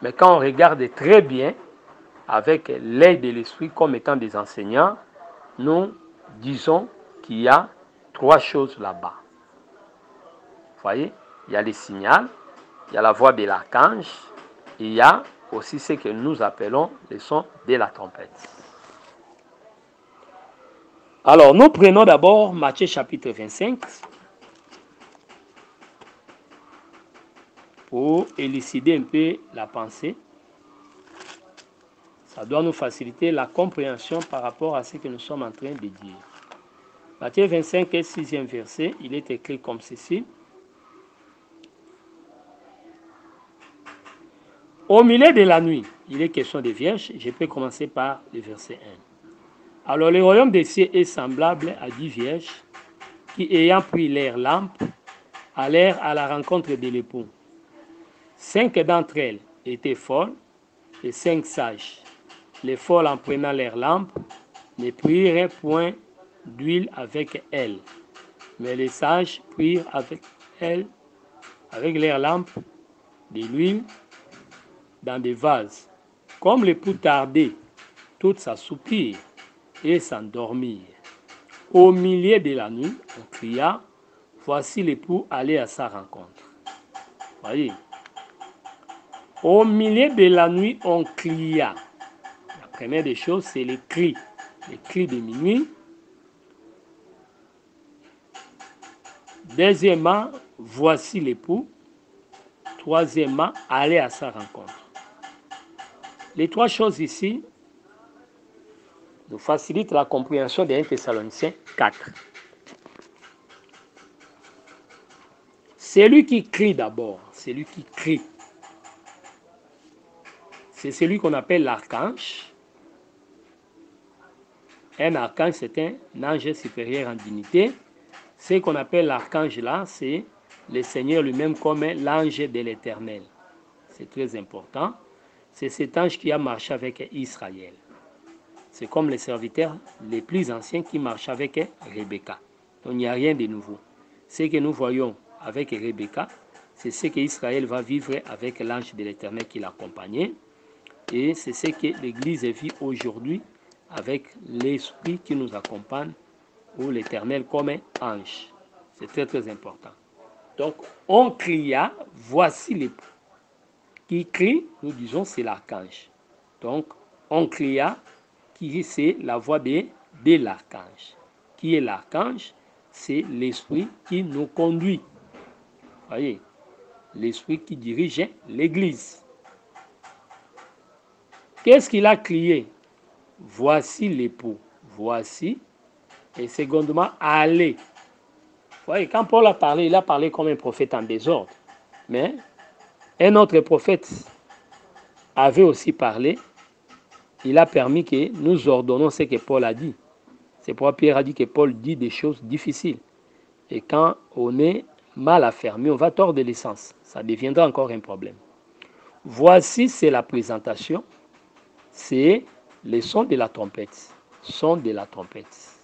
Mais quand on regarde très bien, avec l'œil de l'esprit comme étant des enseignants, nous disons qu'il y a trois choses là-bas. Vous voyez, il y a les signaux, il y a la voix de l'archange, et il y a aussi ce que nous appelons le son de la trompette. Alors, nous prenons d'abord Matthieu chapitre 25 pour élucider un peu la pensée. Ça doit nous faciliter la compréhension par rapport à ce que nous sommes en train de dire. Matthieu 25, 6e verset, il est écrit comme ceci. Au milieu de la nuit, il est question des vierges. Je peux commencer par le verset 1. Alors, le royaume des cieux est semblable à 10 vierges qui, ayant pris leurs lampes, allèrent à la rencontre de l'époux. 5 d'entre elles étaient folles et 5 sages. Les folles, en prenant leurs lampes, ne prirent point d'huile avec elles. Mais les sages prirent avec elles, avec leurs lampes, de l'huile dans des vases. Comme l'époux tardait, toutes s'assoupirent et s'endormirent. Au milieu de la nuit, on cria, voici l'époux aller à sa rencontre. Voyez. Au milieu de la nuit, on cria. La première des choses, c'est les cris de minuit. Deuxièmement, voici l'époux. Troisièmement, aller à sa rencontre. Les trois choses ici nous facilitent la compréhension de 1 Thessaloniciens 4. Celui qui crie d'abord, celui qui crie, c'est celui qu'on appelle l'archange. Un archange, c'est un ange supérieur en dignité. Ce qu'on appelle l'archange là, c'est le Seigneur lui-même comme l'ange de l'Éternel. C'est très important. C'est cet ange qui a marché avec Israël. C'est comme les serviteurs les plus anciens qui marchaient avec Rebecca. Donc il n'y a rien de nouveau. Ce que nous voyons avec Rebecca, c'est ce qu'Israël va vivre avec l'ange de l'Éternel qui l'accompagnait. Et c'est ce que l'Église vit aujourd'hui avec l'Esprit qui nous accompagne ou l'Éternel comme ange. C'est très très important. Donc on cria, voici l'époux. Qui crie, nous disons, c'est l'archange. Donc on cria, qui c'est la voix de l'archange. Qui est l'archange? C'est l'Esprit qui nous conduit. Voyez, l'Esprit qui dirige l'Église. Qu'est-ce qu'il a crié? Voici l'époux. Voici. Et secondement, allez. Vous voyez, quand Paul a parlé, il a parlé comme un prophète en désordre. Mais un autre prophète avait aussi parlé. Il a permis que nous ordonnons ce que Paul a dit. C'est pourquoi Pierre a dit que Paul dit des choses difficiles. Et quand on est mal affermi, on va tordre les sens. Ça deviendra encore un problème. Voici, c'est la présentation. C'est le son de la trompette. Son de la trompette.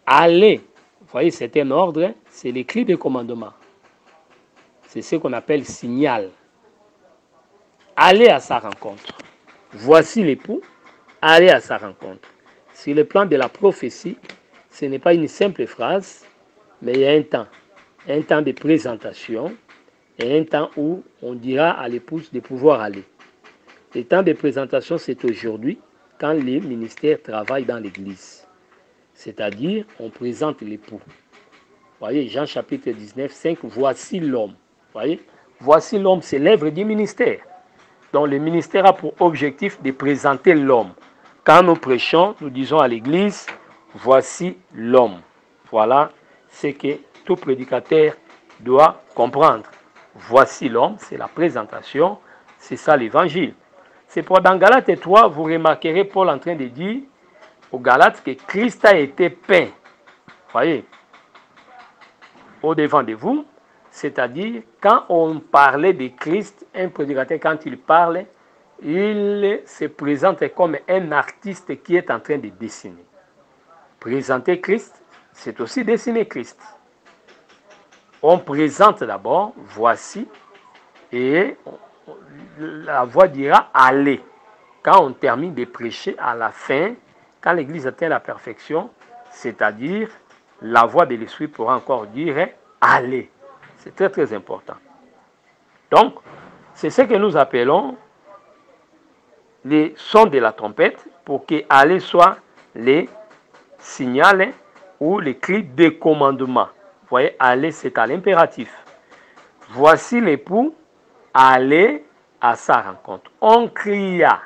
Allez. Vous voyez, c'est un ordre. C'est les cris de commandement. C'est ce qu'on appelle signal. Allez à sa rencontre. Voici l'époux. Allez à sa rencontre. Sur le plan de la prophétie, ce n'est pas une simple phrase, mais il y a un temps. Un temps de présentation et un temps où on dira à l'épouse de pouvoir aller. Le temps de présentation, c'est aujourd'hui, quand les ministères travaillent dans l'Église. C'est-à-dire, on présente l'époux. Vous voyez, Jean chapitre 19, 5, voici l'homme. Vous voyez, voici l'homme, c'est l'œuvre du ministère. Donc, le ministère a pour objectif de présenter l'homme. Quand nous prêchons, nous disons à l'Église, voici l'homme. Voilà ce que tout prédicateur doit comprendre. Voici l'homme, c'est la présentation, c'est ça l'évangile. C'est pour dans Galates 3, vous remarquerez Paul en train de dire aux Galates que Christ a été peint, voyez, au devant de vous, c'est-à-dire quand on parlait de Christ, un prédicateur quand il parle, il se présente comme un artiste qui est en train de dessiner. Présenter Christ, c'est aussi dessiner Christ. On présente d'abord, voici, et la voix dira allez. Quand on termine de prêcher à la fin, quand l'Église atteint la perfection, c'est-à-dire la voix de l'Esprit pourra encore dire allez. C'est très très important. Donc, c'est ce que nous appelons les sons de la trompette pour que aller soit les signaux ou les cris de commandement. Vous voyez, aller c'est à l'impératif. Voici l'époux, aller à sa rencontre. On cria.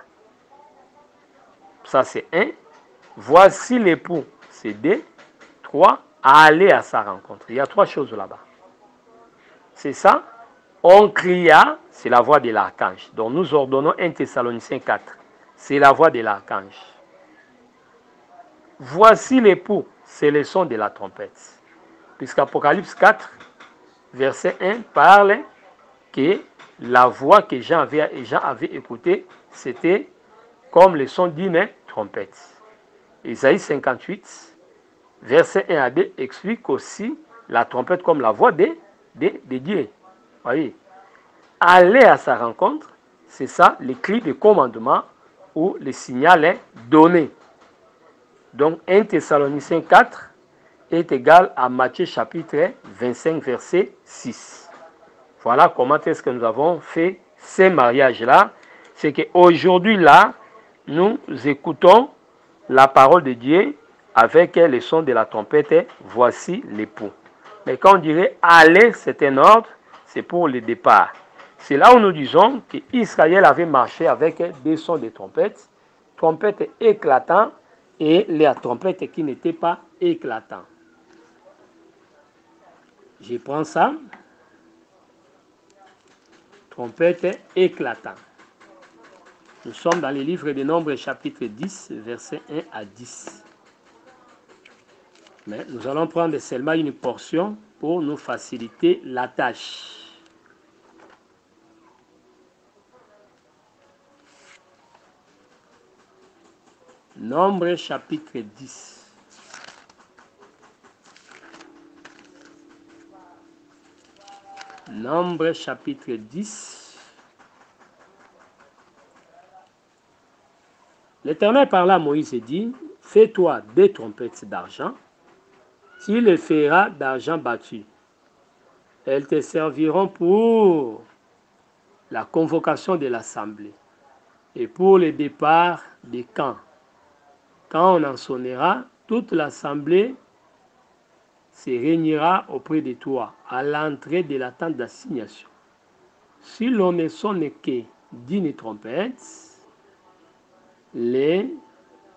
Ça c'est 1. Voici l'époux, c'est 2. 3. Aller à sa rencontre. Il y a 3 choses là-bas. C'est ça. On cria, c'est la voix de l'archange. Donc nous ordonnons 1 Thessaloniciens 4. C'est la voix de l'archange. Voici l'époux, c'est le son de la trompette. Puisqu'Apocalypse 4, verset 1 parle que la voix que Jean avait écoutée, c'était comme le son d'une trompette. Isaïe 58, verset 1 à 2 explique aussi la trompette comme la voix de Dieu. Voyez, aller à sa rencontre, c'est ça, les cris de commandement ou le signal est donné. Donc 1 Thessaloniciens 4 est égal à Matthieu chapitre 25 verset 6. Voilà comment est-ce que nous avons fait ces mariages-là. C'est qu'aujourd'hui là, nous écoutons la parole de Dieu avec le son de la trompette. Voici l'époux. Mais quand on dirait aller, c'est un ordre, c'est pour le départ. C'est là où nous disons qu'Israël avait marché avec des sons de trompette, trompette éclatant et les trompettes qui n'étaient pas éclatants. Je prends ça. Trompette éclatant. Nous sommes dans les livres de Nombres chapitre 10, versets 1 à 10. Mais nous allons prendre seulement une portion pour nous faciliter la tâche. Nombres chapitre 10. Nombres chapitre 10. L'Éternel parla à Moïse et dit, fais-toi des trompettes d'argent, tu les feras d'argent battu. Elles te serviront pour la convocation de l'assemblée et pour le départ des camps. Quand on en sonnera, toute l'assemblée se réunira auprès de toi à l'entrée de la tente d'assignation. Si l'on ne sonne que d'une trompette, les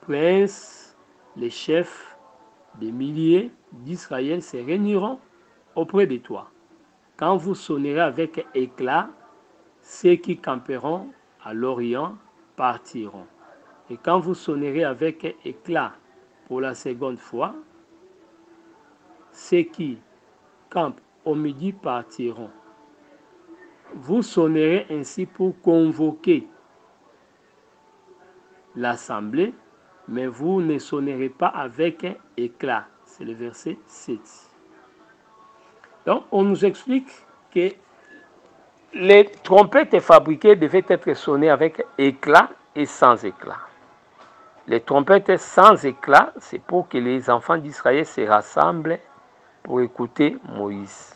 princes, les chefs des milliers d'Israël se réuniront auprès de toi. Quand vous sonnerez avec éclat, ceux qui camperont à l'Orient partiront. Et quand vous sonnerez avec éclat pour la seconde fois, ceux qui campent au midi partiront. Vous sonnerez ainsi pour convoquer l'assemblée, mais vous ne sonnerez pas avec éclat. C'est le verset 7. Donc, on nous explique que les trompettes fabriquées devaient être sonnées avec éclat et sans éclat. Les trompettes sans éclat, c'est pour que les enfants d'Israël se rassemblent pour écouter Moïse.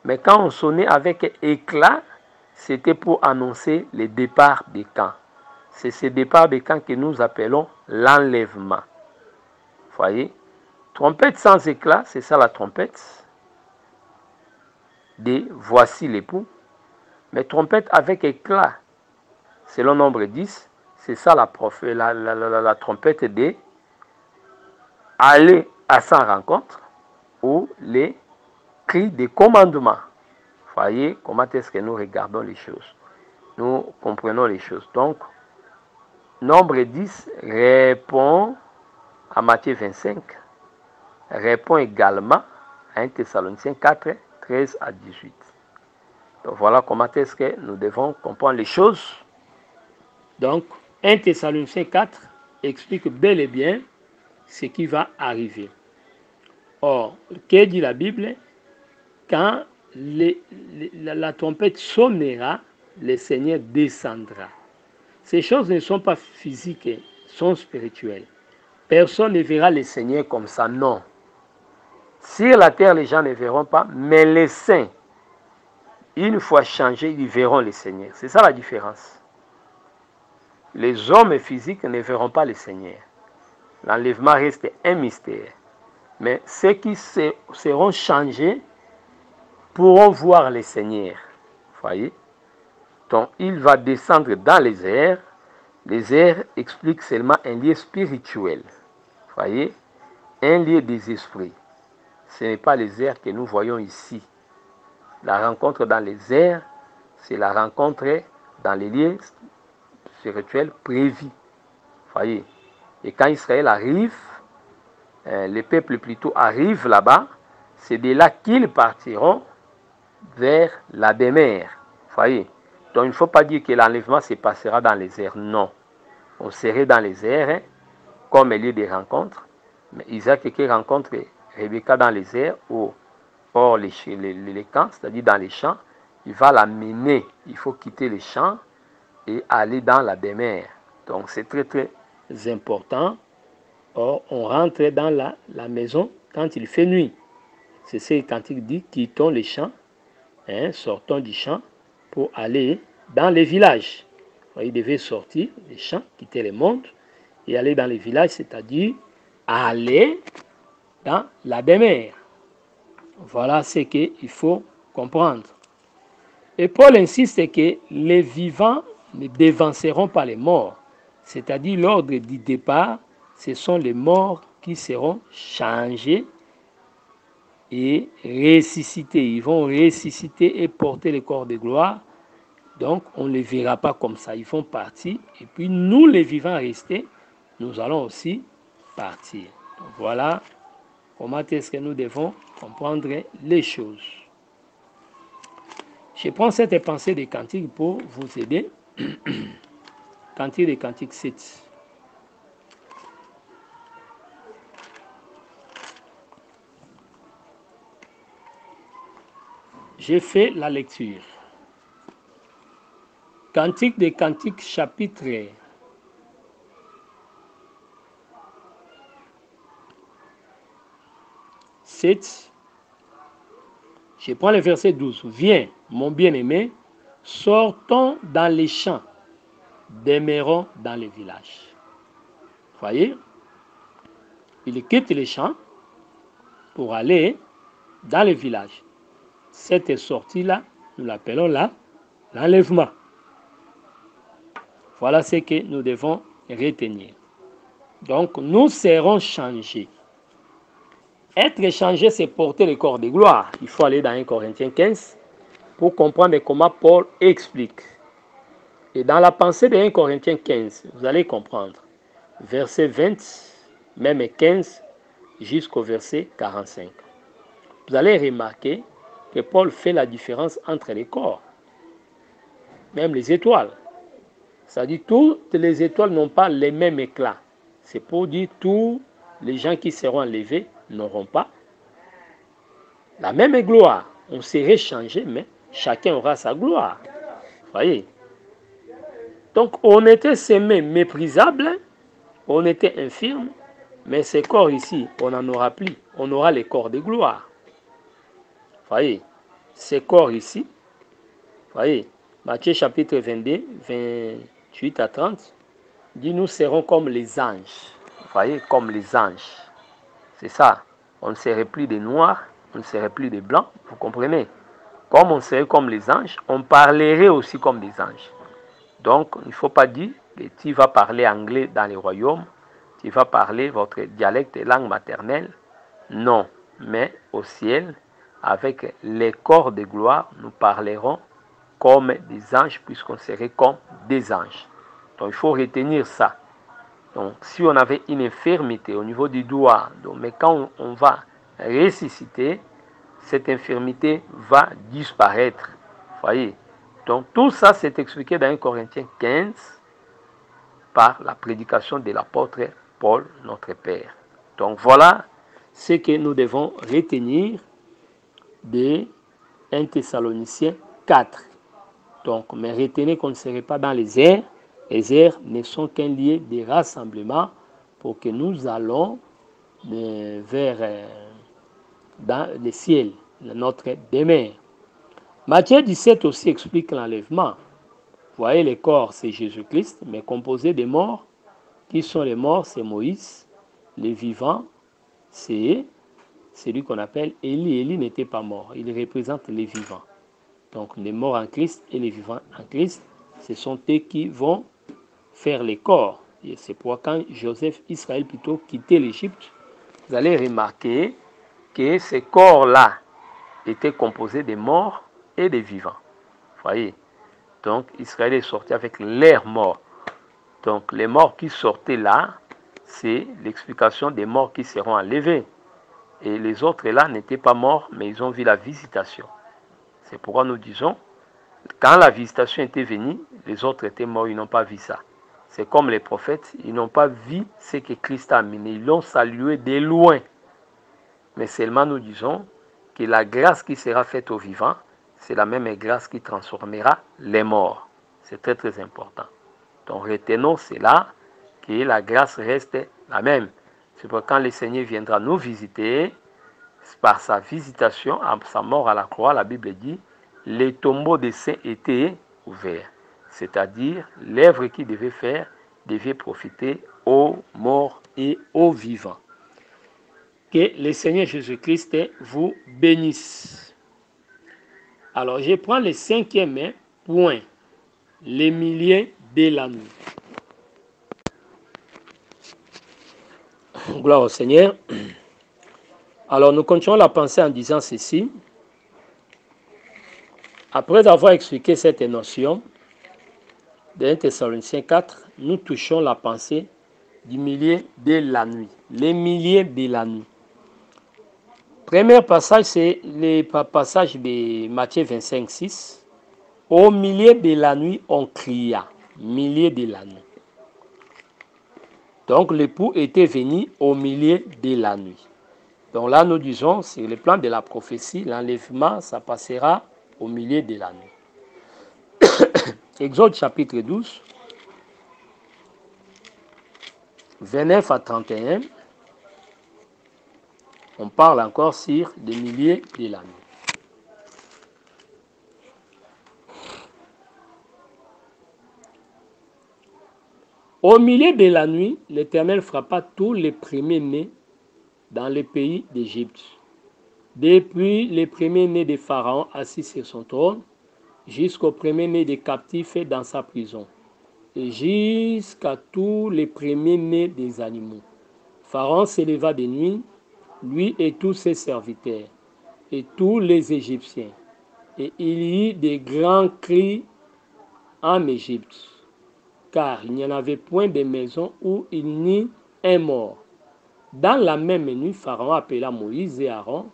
Mais quand on sonnait avec éclat, c'était pour annoncer le départ des camps. C'est ce départ des camps que nous appelons l'enlèvement. Vous voyez, trompette sans éclat, c'est ça la trompette de voici l'époux. Mais trompette avec éclat, selon Nombre 10, c'est ça la trompette de aller à sa rencontre ou les écrit des commandements. Voyez comment est-ce que nous regardons les choses. Nous comprenons les choses. Donc, Nombre 10 répond à Matthieu 25, répond également à 1 Thessaloniciens 4, 13 à 18. Donc voilà comment est-ce que nous devons comprendre les choses. Donc 1 Thessaloniciens 4 explique bel et bien ce qui va arriver. Or, que dit la Bible? Quand la trompette sonnera, le Seigneur descendra. Ces choses ne sont pas physiques, sont spirituelles. Personne ne verra le Seigneur comme ça, non. Sur la terre, les gens ne verront pas, mais les saints, une fois changés, ils verront le Seigneur. C'est ça la différence. Les hommes physiques ne verront pas le Seigneur. L'enlèvement reste un mystère. Mais ceux qui seront changés pourront voir le Seigneur. Voyez? Donc, il va descendre dans les airs. Les airs expliquent seulement un lieu spirituel. Voyez? Un lieu des esprits. Ce n'est pas les airs que nous voyons ici. La rencontre dans les airs, c'est la rencontre dans les lieux spirituels prévus. Voyez? Et quand Israël arrive, les peuples plutôt arrivent là-bas, c'est de là qu'ils partiront vers la demeure. Voyez? Donc il ne faut pas dire que l'enlèvement se passera dans les airs. Non. On serait dans les airs comme lieu de rencontre. Mais Isaac qui rencontre Rebecca dans les airs ou hors les camps, c'est-à-dire dans les champs, il va la mener. Il faut quitter les champs et aller dans la demeure. Donc c'est très très important. Or, on rentre dans la maison quand il fait nuit. C'est ce que Cantique dit, quittons les champs, sortons du champ pour aller dans les villages. Il devait sortir des champs, quitter le monde et aller dans les villages, c'est-à-dire aller dans la demeure. Voilà ce qu'il faut comprendre. Et Paul insiste que les vivants ne dévanceront pas les morts. C'est-à-dire l'ordre du départ, ce sont les morts qui seront changés et ressuscités. Ils vont ressusciter et porter le corps de gloire. Donc, on ne les verra pas comme ça. Ils vont partir. Et puis, nous, les vivants restés, nous allons aussi partir. Donc, voilà comment est-ce que nous devons comprendre les choses. Je prends cette pensée des cantiques pour vous aider. Cantique des cantiques 7. J'ai fait la lecture. Cantique des cantiques, chapitre 7. Je prends le verset 12. Viens, mon bien-aimé, sortons dans les champs, demeurons dans les villages. Voyez, il quitte les champs pour aller dans les villages. Cette sortie-là, nous l'appelons là l'enlèvement. Voilà ce que nous devons retenir. Donc, nous serons changés. Être changé, c'est porter le corps de gloire. Il faut aller dans 1 Corinthiens 15 pour comprendre comment Paul explique. Et dans la pensée de 1 Corinthiens 15, vous allez comprendre. Verset 20, même 15, jusqu'au verset 45. Vous allez remarquer que Paul fait la différence entre les corps, même les étoiles. C'est-à-dire toutes les étoiles n'ont pas les mêmes éclats. C'est pour dire tous les gens qui seront enlevés n'auront pas la même gloire. On serait changé, mais chacun aura sa gloire. Voyez. Donc on était semé méprisable, on était infirme, mais ces corps ici, on n'en aura plus. On aura les corps de gloire. Voyez. Ces corps ici, voyez, Matthieu chapitre 22, 28 à 30, dit nous serons comme les anges. Voyez, comme les anges. C'est ça. On ne serait plus des noirs, on ne serait plus des blancs, vous comprenez? Comme on serait comme les anges, on parlerait aussi comme des anges. Donc, il ne faut pas dire que tu vas parler anglais dans les royaumes, tu vas parler votre dialecte et langue maternelle. Non, mais au ciel, avec les corps de gloire, nous parlerons comme des anges, puisqu'on serait comme des anges. Donc il faut retenir ça. Donc si on avait une infirmité au niveau du doigt, donc, mais quand on va ressusciter, cette infirmité va disparaître. Voyez. Donc tout ça c'est expliqué dans 1 Corinthiens 15 par la prédication de l'apôtre Paul, notre Père. Donc voilà ce que nous devons retenir de 1 Thessaloniciens 4. Donc, mais retenez qu'on ne serait pas dans les airs. Les airs ne sont qu'un lieu de rassemblement pour que nous allons vers dans le ciel, notre demeure. Matthieu 17 aussi explique l'enlèvement. Vous voyez, le corps, c'est Jésus-Christ, mais composé des morts. Qui sont les morts? C'est Moïse. Les vivants, c'est celui qu'on appelle Élie. Élie n'était pas mort, il représente les vivants. Donc les morts en Christ et les vivants en Christ, ce sont eux qui vont faire les corps. Et c'est pourquoi quand Joseph, Israël plutôt, quittait l'Égypte, vous allez remarquer que ces corps-là étaient composés des morts et des vivants. Vous voyez? Donc Israël est sorti avec leurs morts. Donc les morts qui sortaient là, c'est l'explication des morts qui seront enlevés. Et les autres là n'étaient pas morts, mais ils ont vu la visitation. C'est pourquoi nous disons, quand la visitation était venue, les autres étaient morts, ils n'ont pas vu ça. C'est comme les prophètes, ils n'ont pas vu ce que Christ a amené. Ils l'ont salué de loin. Mais seulement nous disons que la grâce qui sera faite aux vivants, c'est la même grâce qui transformera les morts. C'est très très important. Donc retenons cela, que la grâce reste la même. C'est pourquoi quand le Seigneur viendra nous visiter, par sa visitation, à sa mort à la croix, la Bible dit, les tombeaux des saints étaient ouverts. C'est-à-dire, l'œuvre qu'il devait faire devait profiter aux morts et aux vivants. Que le Seigneur Jésus-Christ vous bénisse. Alors, je prends le 5e point, les milliers de la nuit. Gloire au Seigneur. Alors, nous continuons la pensée en disant ceci. Après avoir expliqué cette notion de 1 Thessaloniciens 4, nous touchons la pensée du millier de la nuit. Les milliers de la nuit. Premier passage, c'est le passage de Matthieu 25, 6. Au milieu de la nuit, on cria. Millier de la nuit. Donc, l'époux était venu au milieu de la nuit. Donc là, nous disons, c'est le plan de la prophétie, l'enlèvement, ça passera au milieu de la nuit. Exode chapitre 12, 29 à 31, on parle encore sur les milliers de la nuit. Au milieu de la nuit, l'Éternel frappa tous les premiers-nés dans le pays d'Égypte, depuis les premiers-nés de Pharaon assis sur son trône, jusqu'au premier-né des captifs dans sa prison, et jusqu'à tous les premiers-nés des animaux. Pharaon s'éleva de nuit, lui et tous ses serviteurs, et tous les Égyptiens, et il y eut de grands cris en Égypte, car il n'y en avait point de maison où il n'y eut un mort. Dans la même nuit, Pharaon appela Moïse et Aaron.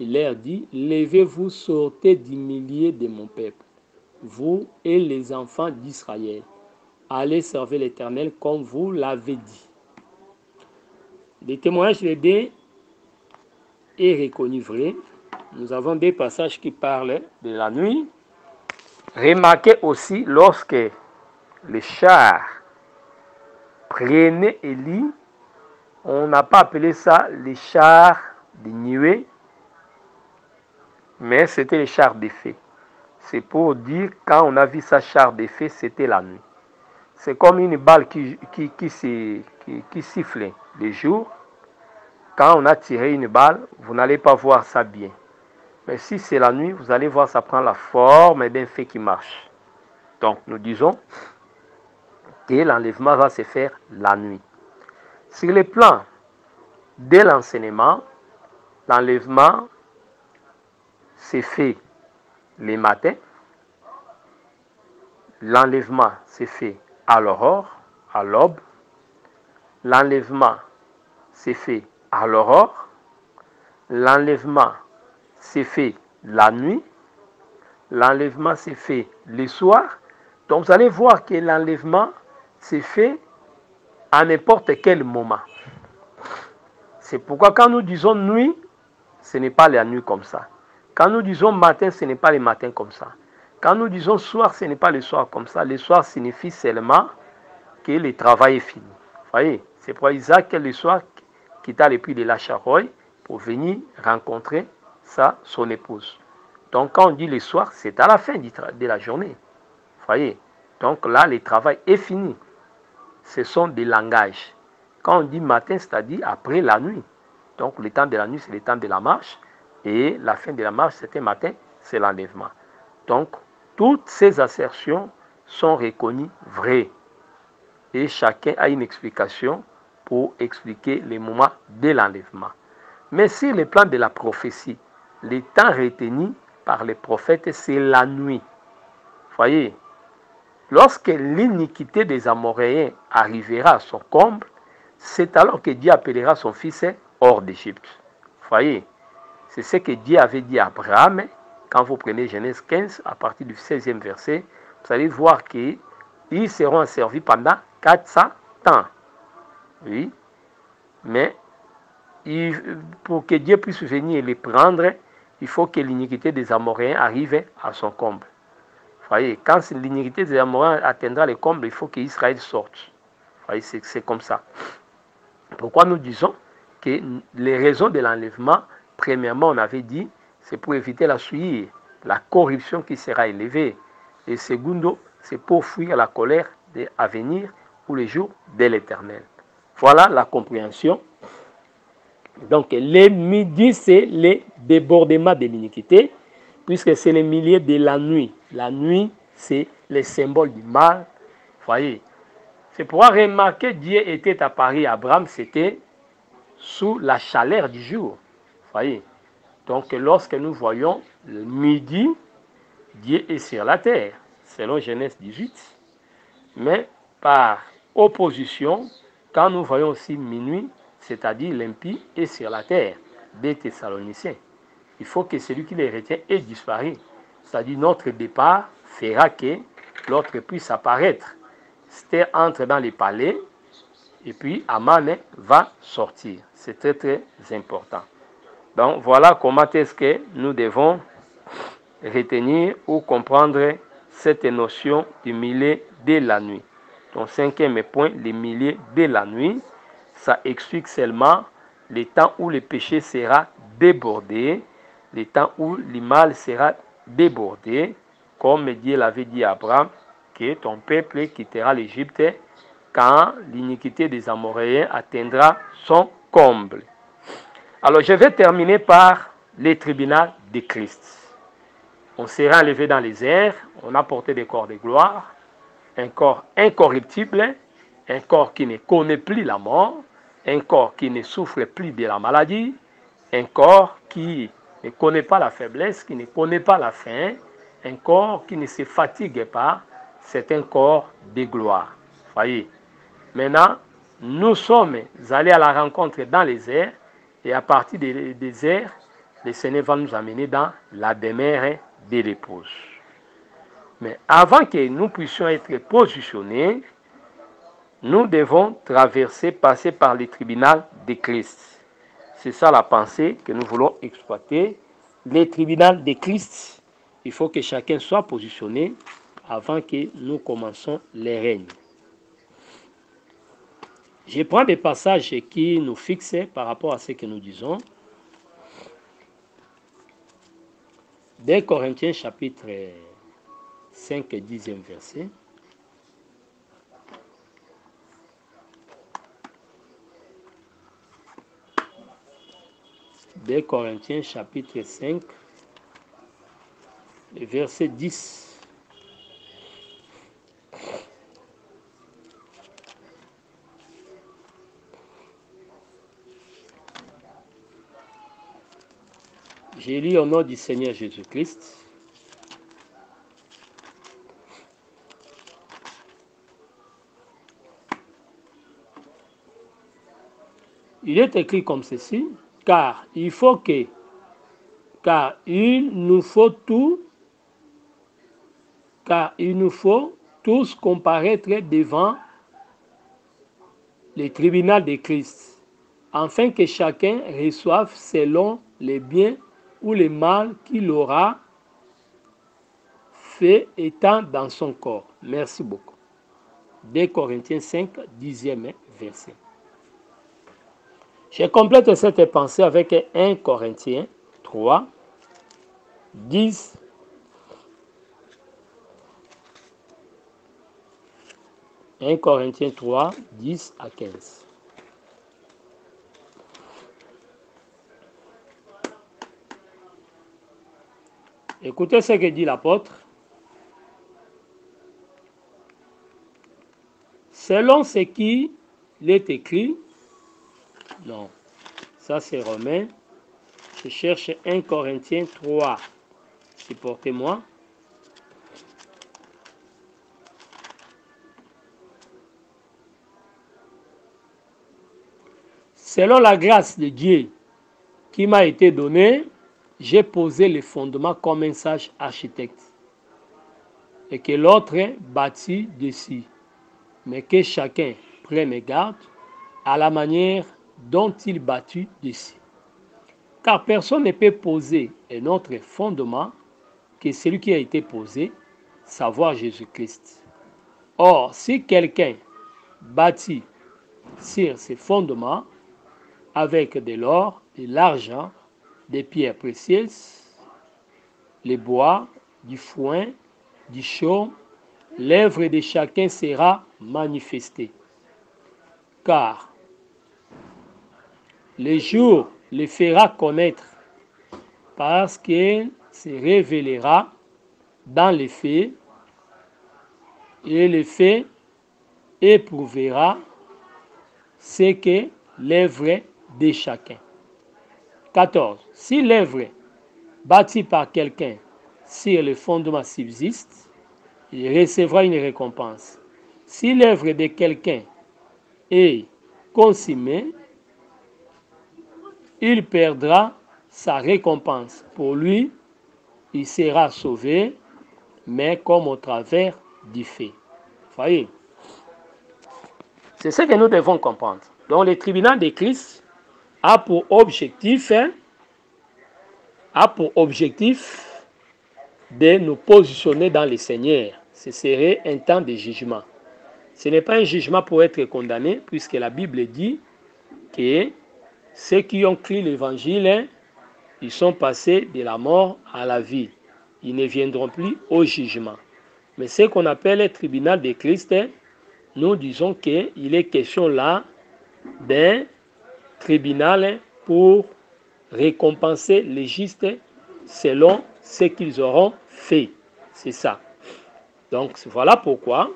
Il leur dit, levez-vous, sortez du milieu de mon peuple, vous et les enfants d'Israël. Allez servir l'Éternel comme vous l'avez dit. Les témoignages des deux est reconnu vrai. Nous avons des passages qui parlent de la nuit. Remarquez aussi lorsque les chars prenaient Élie, on n'a pas appelé ça les chars de nuée, mais c'était les chars d'effet. C'est pour dire, quand on a vu ça char d'effet, c'était la nuit. C'est comme une balle qui siffle le jour. Quand on a tiré une balle, vous n'allez pas voir ça bien. Mais si c'est la nuit, vous allez voir ça prend la forme d'un feu qui marche. Donc nous disons que l'enlèvement va se faire la nuit. Sur le plan de l'enseignement, l'enlèvement c'est fait les matins. L'enlèvement, c'est fait à l'aurore, à l'aube. L'enlèvement, c'est fait à l'aurore. L'enlèvement, c'est fait la nuit. L'enlèvement, c'est fait le soir. Donc, vous allez voir que l'enlèvement, c'est fait à n'importe quel moment. C'est pourquoi quand nous disons nuit, ce n'est pas la nuit comme ça. Quand nous disons matin, ce n'est pas le matin comme ça. Quand nous disons soir, ce n'est pas le soir comme ça. Le soir signifie seulement que le travail est fini. Vous voyez, c'est pour Isaac que le soir quitta le puits de la Charoï pour venir rencontrer son épouse. Donc quand on dit le soir, c'est à la fin de la journée. Vous voyez, donc là, le travail est fini. Ce sont des langages. Quand on dit matin, c'est-à-dire après la nuit. Donc le temps de la nuit, c'est le temps de la marche. Et la fin de la marche, c'était matin, c'est l'enlèvement. Donc, toutes ces assertions sont reconnues vraies. Et chacun a une explication pour expliquer les moments de l'enlèvement. Mais sur le plan de la prophétie, le temps retenu par les prophètes, c'est la nuit. Vous voyez, lorsque l'iniquité des Amoréens arrivera à son comble, c'est alors que Dieu appellera son fils hors d'Égypte. Vous voyez, c'est ce que Dieu avait dit à Abraham. Quand vous prenez Genèse 15, à partir du 16e verset, vous allez voir qu'ils seront asservis pendant 400 ans. Oui, mais pour que Dieu puisse venir les prendre, il faut que l'iniquité des Amoréens arrive à son comble. Vous voyez, quand l'iniquité des Amoréens atteindra le comble, il faut qu'Israël sorte. Vous voyez, c'est comme ça. Pourquoi nous disons que les raisons de l'enlèvement, premièrement, on avait dit, c'est pour éviter la souillure, la corruption qui sera élevée. Et secondo, c'est pour fuir la colère à venir ou les jours de l'Éternel. Voilà la compréhension. Donc, les midis, c'est les débordements de l'iniquité, puisque c'est les milieux de la nuit. La nuit, c'est le symbole du mal. Vous voyez, c'est pour remarquer que Dieu était apparu à Abraham, c'était sous la chaleur du jour. Vous voyez, donc lorsque nous voyons le midi, Dieu est sur la terre, selon Genèse 18. Mais par opposition, quand nous voyons aussi minuit, c'est-à-dire l'impie est sur la terre, des Thessaloniciens. Il faut que celui qui les retient ait disparu. C'est-à-dire notre départ fera que l'autre puisse apparaître. Esther entre dans les palais et puis Aman va sortir. C'est très très important. Donc voilà comment est-ce que nous devons retenir ou comprendre cette notion du milieu de la nuit. Donc cinquième point, le milieu de la nuit, ça explique seulement le temps où le péché sera débordé, le temps où le mal sera débordé, comme Dieu l'avait dit à Abraham, que ton peuple quittera l'Égypte quand l'iniquité des Amoréens atteindra son comble. Alors je vais terminer par le tribunal de Christ. On sera enlevé dans les airs, on a porté des corps de gloire, un corps incorruptible, un corps qui ne connaît plus la mort, un corps qui ne souffre plus de la maladie, un corps qui ne connaît pas la faiblesse, qui ne connaît pas la faim, un corps qui ne se fatigue pas, c'est un corps de gloire. Voyez. Maintenant, nous sommes allés à la rencontre dans les airs, et à partir des airs, le Seigneur va nous amener dans la demeure de l'épouse. Mais avant que nous puissions être positionnés, nous devons passer par le tribunal de Christ. C'est ça la pensée que nous voulons exploiter. Le tribunal de Christ, il faut que chacun soit positionné avant que nous commencions les règnes. Je prends des passages qui nous fixent par rapport à ce que nous disons. 2 Corinthiens chapitre 5 et 10e verset. Deux Corinthiens chapitre 5, verset 10. J'ai lu au nom du Seigneur Jésus-Christ. Il est écrit comme ceci, car il nous faut tous comparaître devant le tribunal de Christ, afin que chacun reçoive selon les biens ou le mal qu'il aura fait étant dans son corps. Merci beaucoup. 2 Corinthiens 5, 10e verset. Je complète cette pensée avec 1 Corinthiens 3, 10. 1 Corinthiens 3, 10 à 15. Écoutez ce que dit l'apôtre. Selon ce qui est écrit, non, ça c'est Romain. Je cherche 1 Corinthiens 3. Supportez-moi. Selon la grâce de Dieu qui m'a été donnée, j'ai posé les fondements comme un sage architecte, et que l'autre bâtit dessus, mais que chacun prenne garde à la manière dont il bâtit dessus. Car personne ne peut poser un autre fondement que celui qui a été posé, savoir Jésus-Christ. Or, si quelqu'un bâtit sur ces fondements avec de l'or, de l'argent, des pierres précieuses, les bois, du foin, du chaume, l'œuvre de chacun sera manifestée. Car le jour le fera connaître, parce qu'il se révélera dans les faits, et le fait éprouvera ce que l'œuvre de chacun. 14. Si l'œuvre bâtie par quelqu'un sur le fondement subsiste, il recevra une récompense. Si l'œuvre de quelqu'un est consommée, il perdra sa récompense. Pour lui, il sera sauvé, mais comme au travers du feu. Voyez, c'est ce que nous devons comprendre. Donc, le tribunal de Christ a pour objectif de nous positionner dans le Seigneur. Ce serait un temps de jugement. Ce n'est pas un jugement pour être condamné, puisque la Bible dit que ceux qui ont cru l'évangile, ils sont passés de la mort à la vie. Ils ne viendront plus au jugement. Mais ce qu'on appelle le tribunal de Christ, nous disons qu'il est question là d'un tribunal pour récompenser les justes selon ce qu'ils auront fait. C'est ça. Donc voilà pourquoi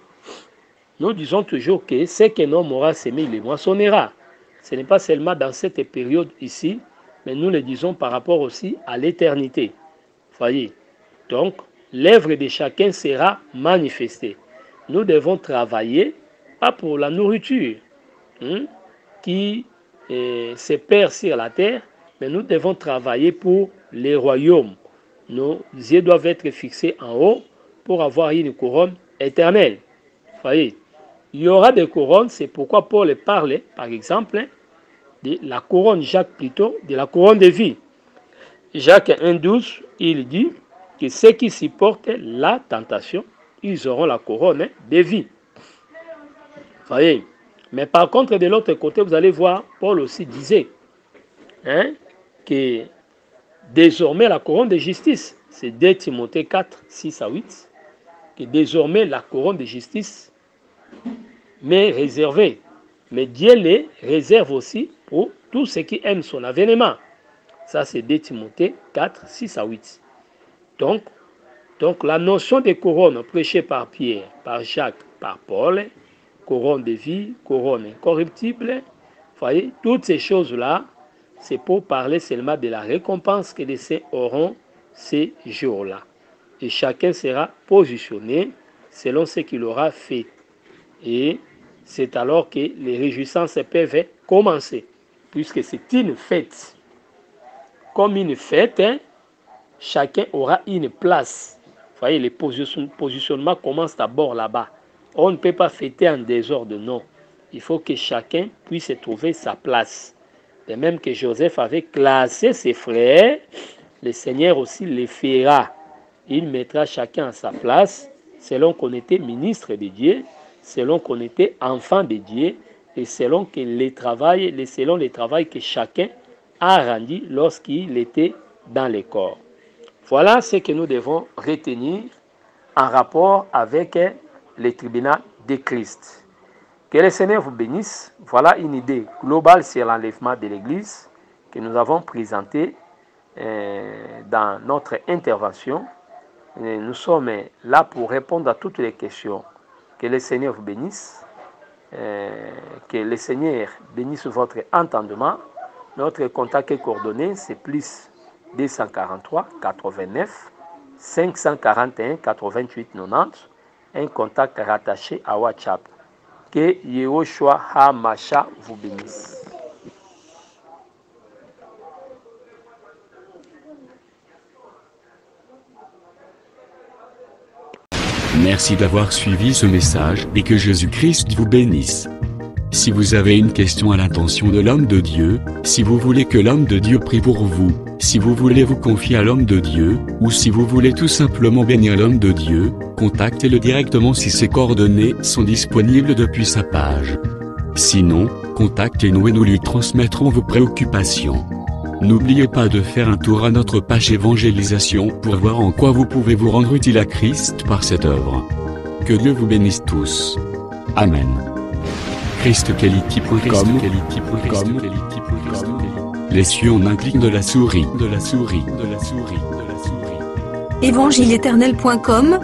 nous disons toujours que ce qu'un homme aura semé, il le moissonnera. Ce n'est pas seulement dans cette période ici, mais nous le disons par rapport aussi à l'éternité. Voyez. Donc, l'œuvre de chacun sera manifestée. Nous devons travailler, pas pour la nourriture qui se perd sur la terre, mais nous devons travailler pour les royaumes. Nos yeux doivent être fixés en haut pour avoir une couronne éternelle. Voyez, il y aura des couronnes, c'est pourquoi Paul parle, par exemple, de la couronne, Jacques plutôt, de la couronne de vie. Jacques 1,12, il dit que ceux qui supportent la tentation, ils auront la couronne de vie. Voyez. Mais par contre, de l'autre côté, vous allez voir, Paul aussi disait que désormais la couronne de justice, c'est 2 Timothée 4, 6 à 8, que désormais la couronne de justice m'est réservée. Mais Dieu les réserve aussi pour tous ceux qui aiment son avènement. Ça, c'est 2 Timothée 4, 6 à 8. Donc la notion de couronne prêchée par Pierre, par Jacques, par Paul, couronne de vie, couronne incorruptible, voyez, toutes ces choses-là c'est pour parler seulement de la récompense que les saints auront ces jours-là. Et chacun sera positionné selon ce qu'il aura fait. Et c'est alors que les réjouissances peuvent commencer, puisque c'est une fête. Comme une fête, chacun aura une place. Vous voyez, le positionnement commence d'abord là-bas. On ne peut pas fêter en désordre, non. Il faut que chacun puisse trouver sa place. De même que Joseph avait classé ses frères, le Seigneur aussi les fera. Il mettra chacun à sa place, selon qu'on était ministre de Dieu, selon qu'on était enfant de Dieu, et selon le travail que chacun a rendu lorsqu'il était dans le corps. Voilà ce que nous devons retenir en rapport avec le tribunal de Christ. Que le Seigneur vous bénisse. Voilà une idée globale sur l'enlèvement de l'Église que nous avons présentée dans notre intervention. Nous sommes là pour répondre à toutes les questions. Que le Seigneur vous bénisse. Que le Seigneur bénisse votre entendement. Notre contact et coordonnées, c'est plus 243 89 541 88 90. Un contact rattaché à WhatsApp. Que Yehoshua HaMashiach vous bénisse. Merci d'avoir suivi ce message et que Jésus-Christ vous bénisse. Si vous avez une question à l'intention de l'homme de Dieu, si vous voulez que l'homme de Dieu prie pour vous, si vous voulez vous confier à l'homme de Dieu, ou si vous voulez tout simplement bénir l'homme de Dieu, contactez-le directement si ses coordonnées sont disponibles depuis sa page. Sinon, contactez-nous et nous lui transmettrons vos préoccupations. N'oubliez pas de faire un tour à notre page évangélisation pour voir en quoi vous pouvez vous rendre utile à Christ par cette œuvre. Que Dieu vous bénisse tous. Amen. ChristQuality.com. Les cieux en un clic de la souris. Évangile-éternel.com,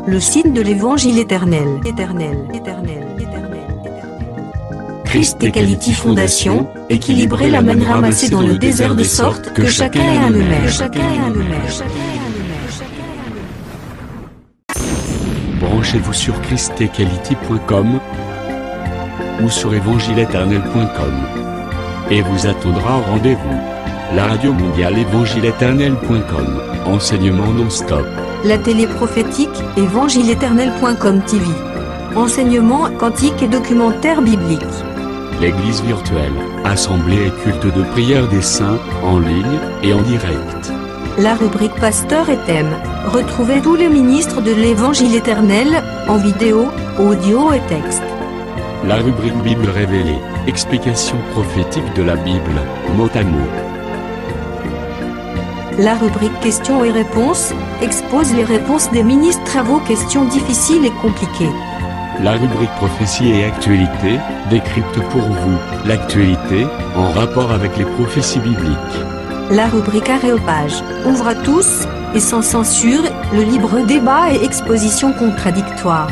le site de l'Évangile éternel. Christ et Quality Fondation, équilibrer la manne ramassée dans le désert de sorte que chacun ait un maire. Branchez-vous sur ChristEquality.com ou sur évangile-éternel.com et vous attendra au rendez-vous. La radio mondiale évangile-éternel.com, enseignement non-stop. La télé prophétique évangile-éternel.com TV, enseignement quantique et documentaire biblique. L'église virtuelle, assemblée et culte de prière des saints, en ligne et en direct. La rubrique Pasteur et thème. Retrouvez tous les ministres de l'Évangile éternel, en vidéo, audio et texte. La rubrique Bible révélée. Explication prophétique de la Bible, mot à mot. La rubrique Questions et réponses expose les réponses des ministres à vos questions difficiles et compliquées. La rubrique Prophétie et actualité décrypte pour vous l'actualité en rapport avec les prophéties bibliques. La rubrique Aréopage ouvre à tous et sans censure le libre débat et exposition contradictoire.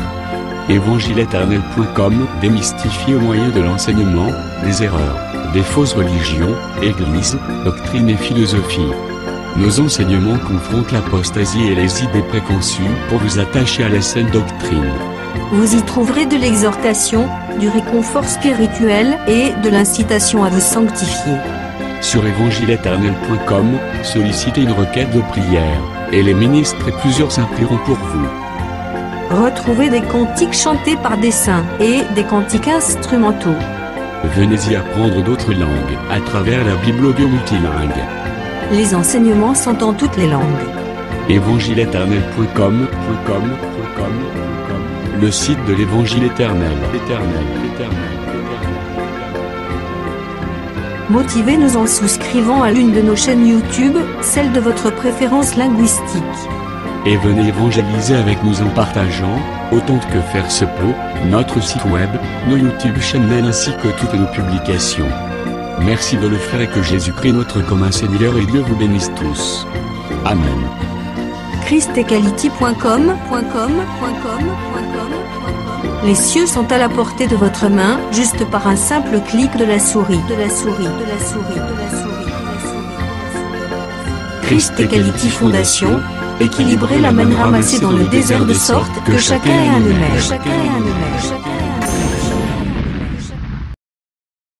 Évangile-éternel.com démystifie au moyen de l'enseignement des erreurs, des fausses religions, églises, doctrines et philosophies. Nos enseignements confrontent l'apostasie et les idées préconçues pour vous attacher à la saine doctrine. Vous y trouverez de l'exhortation, du réconfort spirituel et de l'incitation à vous sanctifier. Sur évangile-éternel.com, sollicitez une requête de prière, et les ministres et plusieurs imprieront pour vous. Retrouvez des cantiques chantés par des saints et des cantiques instrumentaux. Venez y apprendre d'autres langues à travers la Bible audio multilingue. Les enseignements sont en toutes les langues. évangile-éternel.com, le site de l'Évangile éternel. Motivez-nous en souscrivant à l'une de nos chaînes YouTube, celle de votre préférence linguistique. Et venez évangéliser avec nous en partageant, autant que faire se peut, notre site web, nos YouTube channels ainsi que toutes nos publications. Merci de le faire et que Jésus-Christ notre commun Seigneur et Dieu vous bénisse tous. Amen. ChristEquality.com, Les cieux sont à la portée de votre main, juste par un simple clic de la souris. Christ Equality Foundation, équilibrer la manne ramassée dans le désert de sorte que chacun ait un aimère.